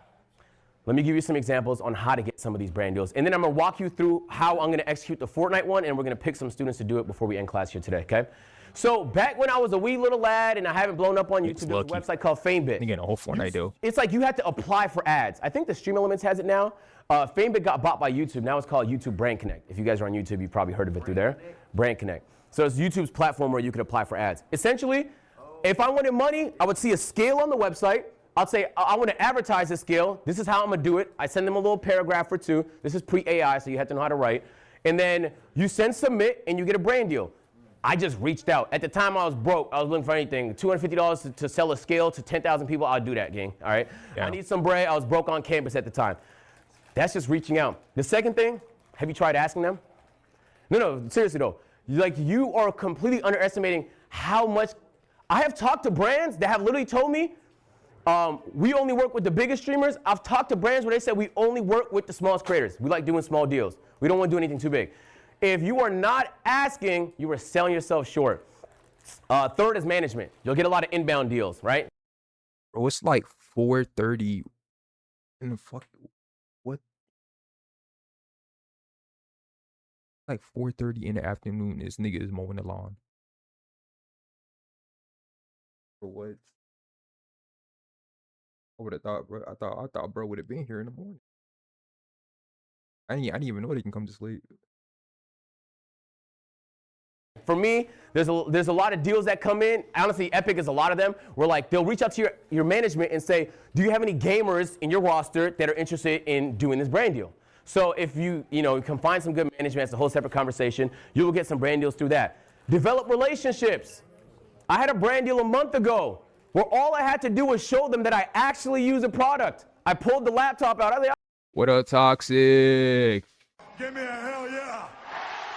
let me give you some examples on how to get some of these brand deals. And then I'm gonna walk you through how I'm gonna execute the Fortnite one, and we're gonna pick some students to do it before we end class here today, okay? So back when I was a wee little lad and I haven't blown up on YouTube, there's a website called FameBit. You get a whole Fortnite deal. It's like you have to apply for ads. I think the Stream Elements has it now. FameBit got bought by YouTube. Now it's called YouTube Brand Connect. If you guys are on YouTube, you've probably heard of it through there. Brand Connect. So it's YouTube's platform where you can apply for ads. Essentially, if I wanted money, I would see a scale on the website. I'd say, I want to advertise this scale. This is how I'm going to do it. I send them a little paragraph or 2. This is pre-AI, so you have to know how to write. And then you send submit, and you get a brand deal. I just reached out. At the time I was broke. I was looking for anything. $250 to sell a scale to 10,000 people. I'll do that, gang. All right? Yeah. I need some bread. I was broke on campus at the time. That's just reaching out. The second thing, have you tried asking them? No, seriously though. Like, you are completely underestimating how much. I have talked to brands that have literally told me, we only work with the biggest streamers. I've talked to brands where they said we only work with the smallest creators. We like doing small deals. We don't want to do anything too big. If you are not asking, you are selling yourself short. Third is management. You'll get a lot of inbound deals, right? Bro, it's like 4:30 in the fuck. What? Like 4:30 in the afternoon. This nigga is mowing the lawn. For what? I would have thought, bro. I thought bro would have been here in the morning. I didn't even know they can come to sleep. For me, there's a lot of deals that come in. Honestly, Epic is a lot of them. Where like they'll reach out to your management and say, do you have any gamers in your roster that are interested in doing this brand deal? So if you can find some good management, it's a whole separate conversation. You will get some brand deals through that. Develop relationships. I had a brand deal a month ago where all I had to do was show them that I actually use a product. I pulled the laptop out. I was like, what up, Toxic? Give me a hell yeah.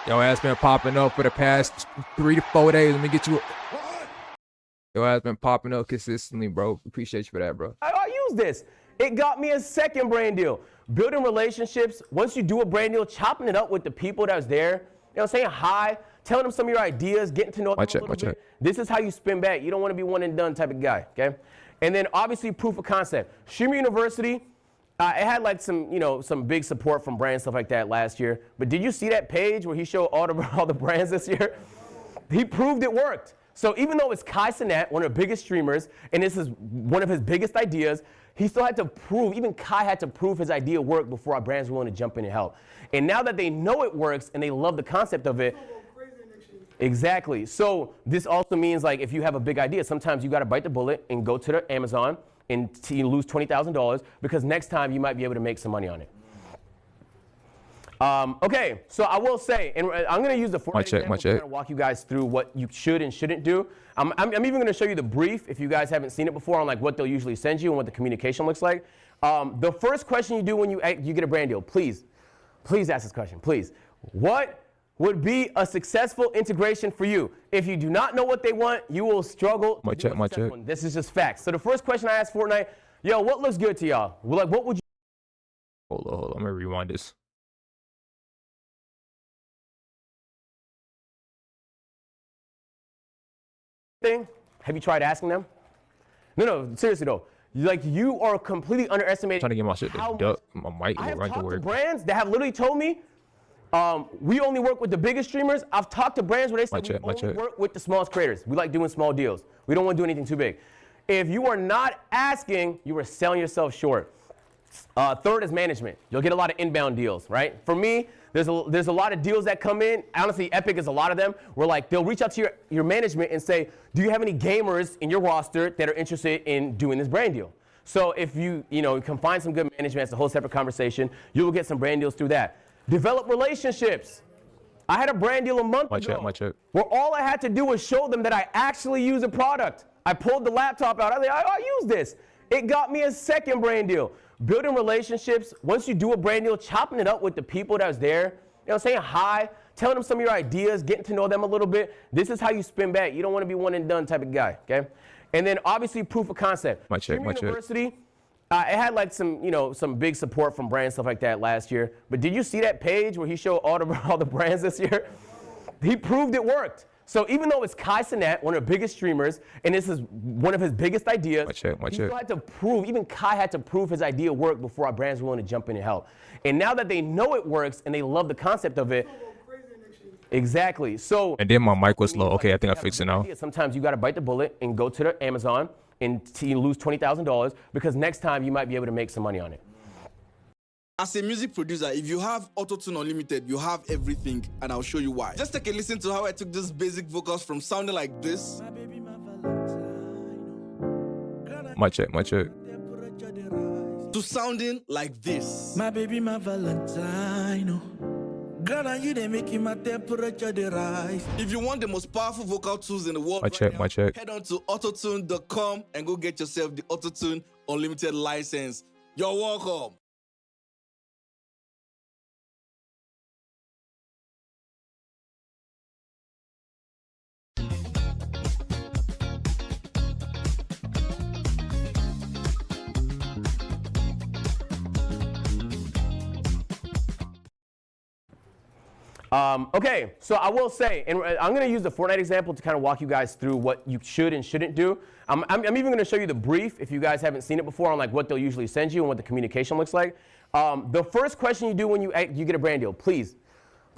Yo ass been popping up for the past 3 to 4 days. Let me get you. Yo ass been popping up consistently, bro. Appreciate you for that, bro. I use this. It got me a second brand deal. Building relationships, once you do a brand deal, chopping it up with the people that was there, you know, saying hi, telling them some of your ideas, getting to know them a little bit. This is how you spin back. You don't want to be one and done type of guy, okay? And then obviously proof of concept. Streamer University, it had like some, you know, some big support from brands, stuff like that last year. But did you see that page where he showed all the brands this year? He proved it worked. So even though it's Kai Cenat, one of the biggest streamers, and this is one of his biggest ideas, he still had to prove, even Kai had to prove his idea worked before our brands were willing to jump in and help. And now that they know it works and they love the concept of it, exactly. So this also means like if you have a big idea, sometimes you got to bite the bullet and go to the Amazon and you lose $20,000 because next time you might be able to make some money on it. Okay, so I will say, and I'm going to use the Fortnite example to kind of walk you guys through what you should and shouldn't do. I'm even going to show you the brief if you guys haven't seen it before on like what they'll usually send you and what the communication looks like. The first question you do when you get a brand deal, please ask this question, please. What would be a successful integration for you? If you do not know what they want, you will struggle to do a successful one. This is just facts. So the first question I asked Fortnite, yo, what looks good to y'all? Well, like, what would you? Hold on, I'm gonna rewind this. Have you tried asking them? No, seriously though. Like you are completely underestimating. I'm trying to get my shit to duck. My mic will run to work. Brands that have literally told me, we only work with the biggest streamers. I've talked to brands where they say we only work with the smallest creators. We like doing small deals. We don't want to do anything too big. If you are not asking, you are selling yourself short. Third is management. You'll get a lot of inbound deals, right? For me, there's a lot of deals that come in. Honestly, Epic is a lot of them. Where like they'll reach out to your management and say, do you have any gamers in your roster that are interested in doing this brand deal? So if you can find some good management, it's a whole separate conversation. You will get some brand deals through that. Develop relationships. I had a brand deal a month ago where all I had to do was show them that I actually use a product. I pulled the laptop out. I was like, I use this. It got me a second brand deal. Building relationships, once you do a brand deal, chopping it up with the people that was there, saying hi, telling them some of your ideas, getting to know them a little bit. This is how you spin back. You don't want to be one and done type of guy, okay? And then obviously proof of concept. University, it had like some big support from brands, stuff like that last year. But did you see that page where he showed all the brands this year? He proved it worked. So even though it's Kai Cenat, one of the biggest streamers, and this is one of his biggest ideas, he still had to prove, even Kai had to prove his idea worked before our brands were willing to jump in and help. And now that they know it works and they love the concept of it, exactly. So and then my mic was low. Okay, I think I fixed it now. Sometimes you got to bite the bullet and go to the Amazon and you lose $20,000 because next time you might be able to make some money on it. As a music producer, if you have Auto-Tune Unlimited, you have everything, and I'll show you why. Just take a listen to how I took these basic vocals from sounding like this. My check. To sounding like this. My baby, my Valentine. Ghana, you they making my temperature the rise. If you want the most powerful vocal tools in the world, my check. Head on to autotune.com and go get yourself the Auto-Tune Unlimited license. You're welcome. Okay, so I will say, and I'm going to use the Fortnite example to kind of walk you guys through what you should and shouldn't do. I'm even going to show you the brief if you guys haven't seen it before on like what they'll usually send you and what the communication looks like. The first question you do when you get a brand deal, please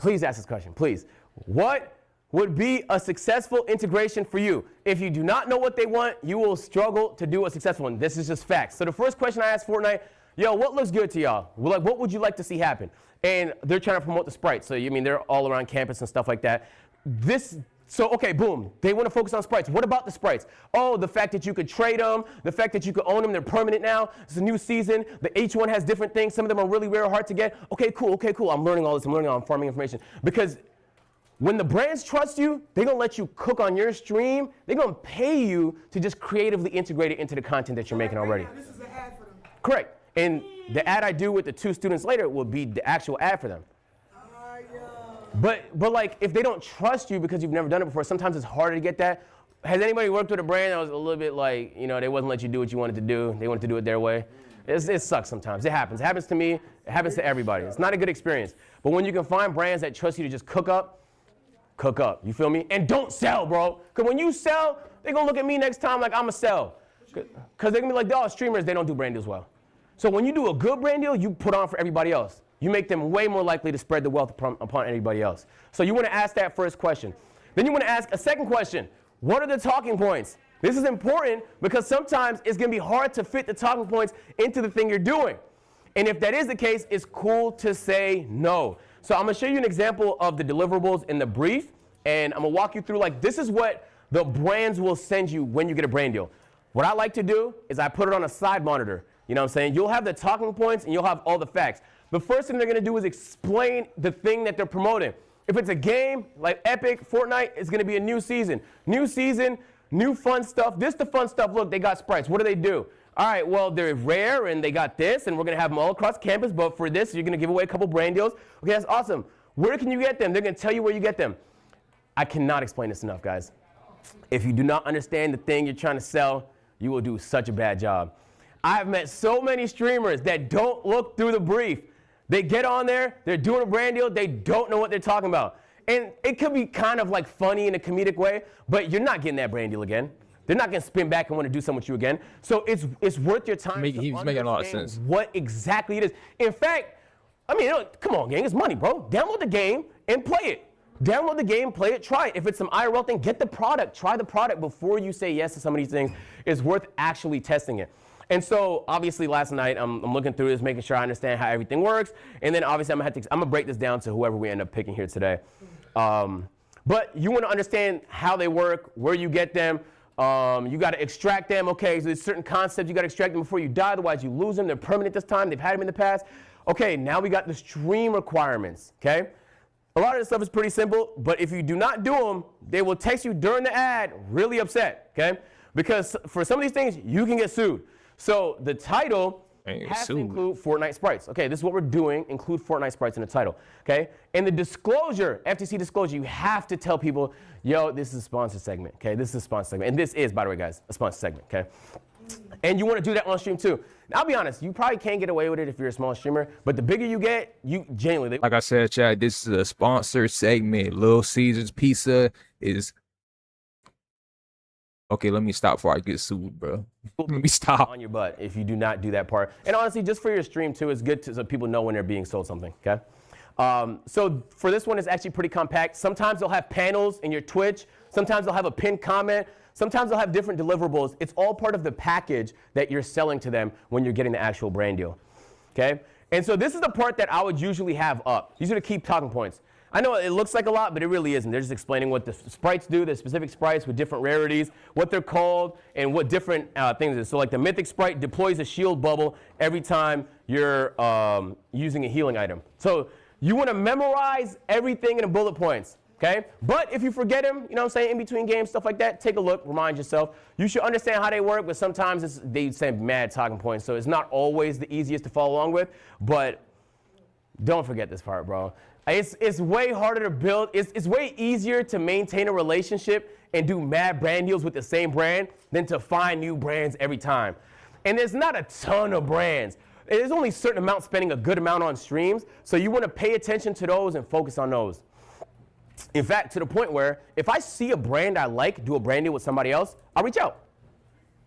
ask this question, please. What would be a successful integration for you? If you do not know what they want, you will struggle to do a successful one. This is just facts. So the first question I asked Fortnite, yo, what looks good to y'all? Well, like, what would you like to see happen? And they're trying to promote the sprites. So, I mean, they're all around campus and stuff like that. So, okay, boom. They want to focus on sprites. What about the sprites? Oh, the fact that you could trade them, the fact that you could own them, they're permanent now. It's a new season. Each one has different things. Some of them are really rare or hard to get. Okay, cool. I'm learning all this. I'm farming information. Because when the brands trust you, they're going to let you cook on your stream. They're going to pay you to just creatively integrate it into the content that you're making already. This is an ad for them. Correct. And the ad I do with the 2 students later will be the actual ad for them. But like if they don't trust you because you've never done it before, sometimes it's harder to get that. Has anybody worked with a brand that was a little bit like, you know, they wasn't let you do what you wanted to do. They wanted to do it their way. It sucks sometimes. It happens. It happens to me. It happens to everybody. It's not a good experience. But when you can find brands that trust you to just cook up. You feel me? And don't sell, bro. Because when you sell, they're going to look at me next time like I'm a sell. Because they're going to be like, oh, streamers, they don't do brand deals well. So when you do a good brand deal, you put on for everybody else. You make them way more likely to spread the wealth upon anybody else. So you want to ask that first question. Then you want to ask a second question. What are the talking points? This is important because sometimes it's going to be hard to fit the talking points into the thing you're doing. And if that is the case, it's cool to say no. So I'm going to show you an example of the deliverables in the brief. And I'm going to walk you through, like, this is what the brands will send you when you get a brand deal. What I like to do is I put it on a side monitor. You know what I'm saying? You'll have the talking points and you'll have all the facts. The first thing they're going to do is explain the thing that they're promoting. If it's a game like Epic, Fortnite, it's going to be a new season. New season, new fun stuff. This the fun stuff. Look, they got sprites. What do? All right, well, they're rare and they got this and we're going to have them all across campus. But for this, you're going to give away a couple brand deals. Okay, that's awesome. Where can you get them? They're going to tell you where you get them. I cannot explain this enough, guys. If you do not understand the thing you're trying to sell, you will do such a bad job. I've met so many streamers that don't look through the brief. They get on there, they're doing a brand deal, they don't know what they're talking about. And it could be kind of like funny in a comedic way, but you're not getting that brand deal again. They're not going to spin back and want to do something with you again. So it's worth your time. He's making a lot of sense. What exactly it is. In fact, I mean, come on, gang, it's money, bro. Download the game and play it. Download the game, play it, try it. If it's some IRL thing, get the product. Try the product before you say yes to some of these things. It's worth actually testing it. And so, obviously, last night, I'm looking through this, making sure I understand how everything works. And then, obviously, I'm going to break this down to whoever we end up picking here today. But you want to understand how they work, where you get them. You got to extract them. Okay, so there's certain concepts you got to extract them before you die. Otherwise, you lose them. They're permanent this time. They've had them in the past. Okay, now we got the stream requirements. Okay, a lot of this stuff is pretty simple. But if you do not do them, they will text you during the ad really upset. Okay, because for some of these things, you can get sued. So the title has to include Fortnite sprites. Okay, this is what we're doing. Include Fortnite sprites in the title. Okay, and the disclosure, FTC disclosure, you have to tell people, yo, this is a sponsor segment. Okay, this is a sponsor segment, and this is, by the way, guys, a sponsor segment. Okay, and you want to do that on stream too. Now, I'll be honest, you probably can't get away with it if you're a small streamer, but the bigger you get, you genuinely. Like I said, Chad, this is a sponsor segment. Little Caesars Pizza is. Okay, let me stop before I get sued, bro. Let me stop. On your butt if you do not do that part. And honestly, just for your stream too, it's good so people know when they're being sold something, okay? So for this one, it's actually pretty compact. Sometimes they'll have panels in your Twitch. Sometimes they'll have a pinned comment. Sometimes they'll have different deliverables. It's all part of the package that you're selling to them when you're getting the actual brand deal, okay? And so this is the part that I would usually have up. These are the key talking points. I know it looks like a lot, but it really isn't. They're just explaining what the sprites do, the specific sprites with different rarities, what they're called, and what different things is. So like the mythic sprite deploys a shield bubble every time you're using a healing item. So you want to memorize everything in the bullet points, okay? But if you forget them, you know what I'm saying, in between games, stuff like that, take a look, remind yourself. You should understand how they work, but sometimes they send mad talking points, so it's not always the easiest to follow along with, but don't forget this part, bro. It's way harder to build. It's way easier to maintain a relationship and do mad brand deals with the same brand than to find new brands every time. And there's not a ton of brands. There's only a certain amount spending a good amount on streams, so you want to pay attention to those and focus on those. In fact, to the point where if I see a brand I like, do a brand deal with somebody else, I'll reach out.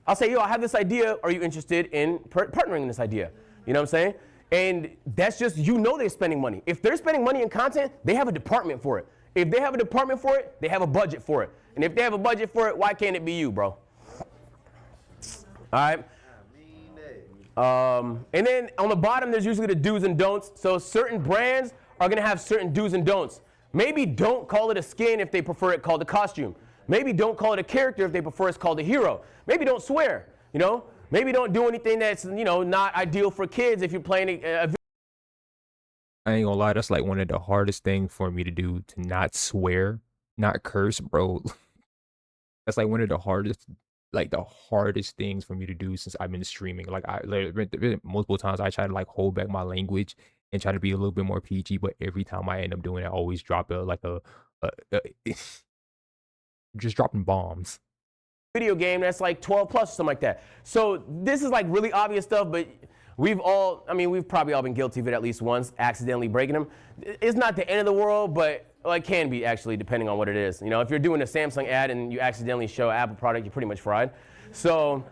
I'll say, yo, I have this idea. Are you interested in partnering in this idea? You know what I'm saying? And that's just, you know, they're spending money. If they're spending money in content, they have a department for it. If they have a department for it, they have a budget for it. And if they have a budget for it, why can't it be you, bro? All right. And then on the bottom, there's usually the do's and don'ts. So certain brands are going to have certain do's and don'ts. Maybe don't call it a skin if they prefer it called a costume. Maybe don't call it a character if they prefer it's called a hero. Maybe don't swear, you know? Maybe don't do anything that's, you know, not ideal for kids if you're playing a I ain't gonna lie, that's like one of the hardest things for me to do, to not swear, not curse, bro. That's like one of the hardest things for me to do since I've been streaming. Like multiple times I try to like hold back my language and try to be a little bit more PG, but every time I end up doing it, I always drop just dropping bombs. video game that's like 12 plus or something like that. So this is like really obvious stuff, but we've probably all been guilty of it at least once, accidentally breaking them. It's not the end of the world, but it can be actually, depending on what it is. You know, if you're doing a Samsung ad and you accidentally show an Apple product, you're pretty much fried. So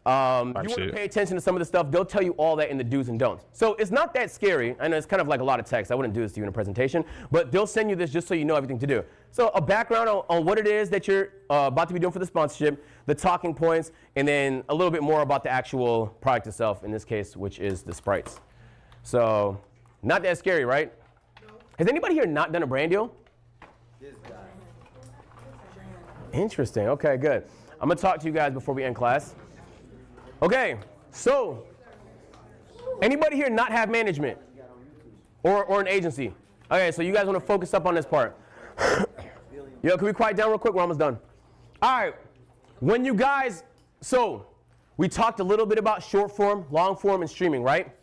you want to pay attention to some of the stuff. They'll tell you all that in the do's and don'ts. So it's not that scary. I know it's kind of like a lot of text. I wouldn't do this to you in a presentation, but they'll send you this just so you know everything to do. So a background on what it is that you're about to be doing for the sponsorship, the talking points, and then a little bit more about the actual product itself, in this case, which is the sprites. So not that scary, right? Has anybody here not done a brand deal? Interesting. Okay, good. I'm going to talk to you guys before we end class. Okay, so anybody here not have management or an agency? Okay, so you guys want to focus up on this part. Yo, can we quiet down real quick? We're almost done. All right, when you guys, so we talked a little bit about short form, long form, and streaming, right?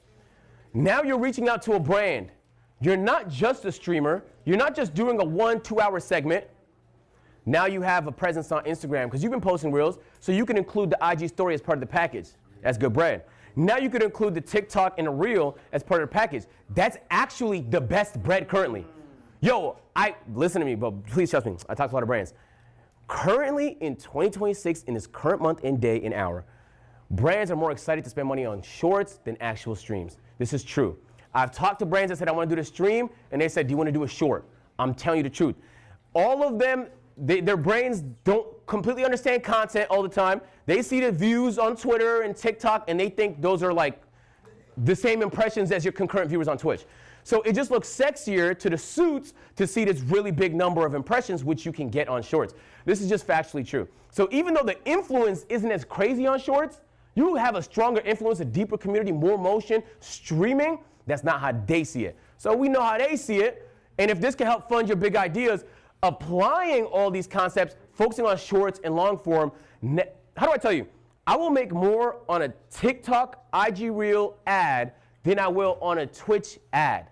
Now you're reaching out to a brand. You're not just a streamer. You're not just doing a 1-2 hour segment. Now you have a presence on Instagram because you've been posting reels, so you can include the IG story as part of the package. That's good bread. Now you can include the TikTok and a reel as part of the package. That's actually the best bread currently. Yo, listen to me, but please trust me. I talk to a lot of brands. Currently in 2026, in this current month and day and hour, brands are more excited to spend money on shorts than actual streams. This is true. I've talked to brands that said, I want to do the stream, and they said, do you want to do a short? I'm telling you the truth. All of them, their brains don't completely understand content all the time. They see the views on Twitter and TikTok, and they think those are like the same impressions as your concurrent viewers on Twitch. So it just looks sexier to the suits to see this really big number of impressions, which you can get on shorts. This is just factually true. So even though the influence isn't as crazy on shorts, you have a stronger influence, a deeper community, more motion, streaming. That's not how they see it. So we know how they see it. And if this can help fund your big ideas, applying all these concepts, focusing on shorts and long form, how do I tell you? I will make more on a TikTok IG Reel ad than I will on a Twitch ad.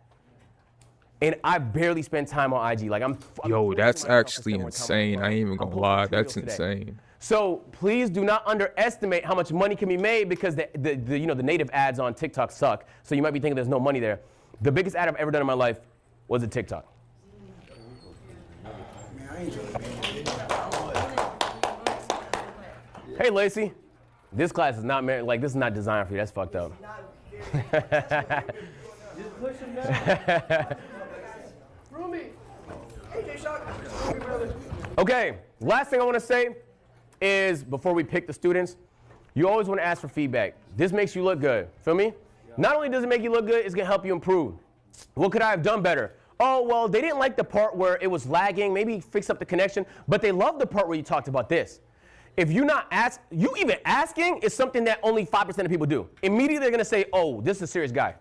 And I barely spend time on IG. Like Yo, that's actually insane. I ain't even gonna lie. That's insane. So please do not underestimate how much money can be made because the native ads on TikTok suck. So you might be thinking there's no money there. The biggest ad I've ever done in my life was a TikTok. Hey Lacey, this class is not this is not designed for you. That's fucked up. Just push him down. Okay, last thing I want to say is before we pick the students, you always want to ask for feedback. This makes you look good. Feel me? Not only does it make you look good, it's going to help you improve. What could I have done better? Oh, well, they didn't like the part where it was lagging. Maybe fix up the connection. But they love the part where you talked about this. If you're not you even asking is something that only 5% of people do. Immediately they're going to say, oh, this is a serious guy.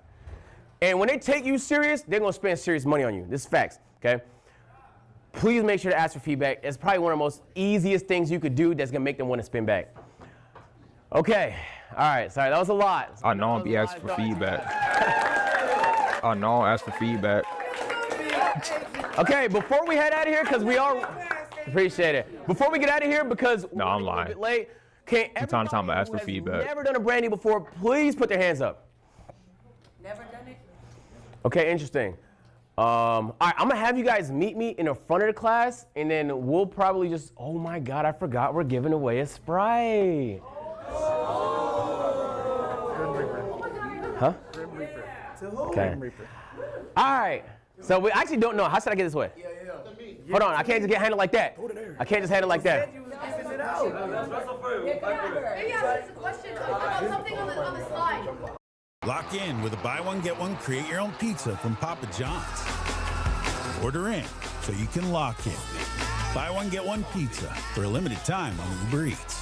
And when they take you serious, they're going to spend serious money on you. This is facts, okay? Please make sure to ask for feedback. It's probably one of the most easiest things you could do that's going to make them want to spin back. Okay. All right. Sorry, that was a lot. I know I'll be asking for feedback. I know I'll ask for feedback. Okay, before we head out of here, because we all appreciate it. Before we get out of here, because no, I'm lying. A bit late, can everybody time to ask for feedback. Never done a branding before, please put their hands up. Never done it. Okay, interesting. All right, I'm gonna have you guys meet me in the front of the class, and then we'll probably just. Oh my God, I forgot we're giving away a Sprite. Huh? Okay. All right. So we actually don't know. How should I get this way? Hold on. I can't just get handled like that. I can't just handle like that. Maybe ask a question about something on the slide. Lock in with a buy one, get one, create your own pizza from Papa John's. Order in so you can lock in. Buy one, get one pizza for a limited time on Uber Eats.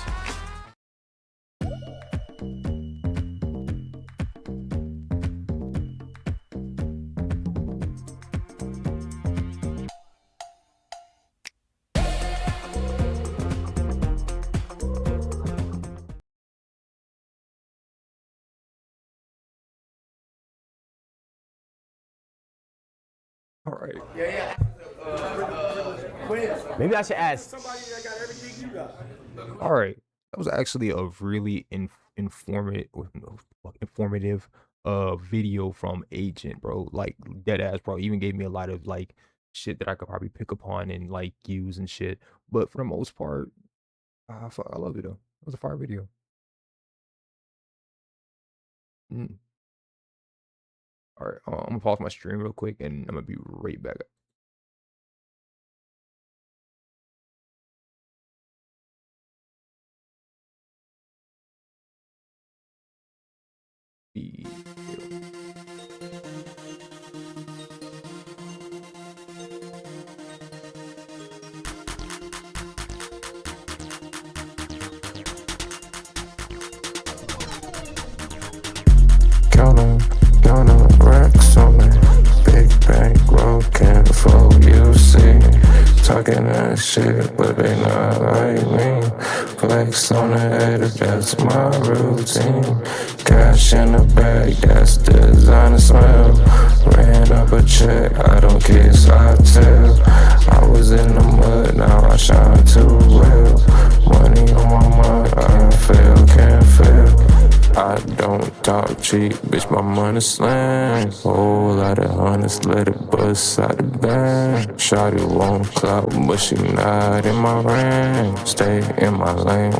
All right. Maybe I should ask. All right. That was actually a really informative video from Agent, bro. Like dead ass, bro. Even gave me a lot of like shit that I could probably pick upon and like use and shit. But for the most part, I love it though. It was a fire video. Mm. All right, I'm gonna pause my stream real quick, and I'm gonna be right back. Counting racks on me. Big bank roll can't fold, you see. Talking that shit, but they not like me. Flex on the haters, that's my routine. Cash in the bag, that's designer smell. Ran up a check, I don't kiss, I tell. I was in the mud, now I shine too well. Money on my mind, I fail, can't fail. I don't talk cheap, bitch, my money slang. Whole lot of hundreds, let it bust out the band. Shawty won't clout, but she not in my range. Stay in my lane.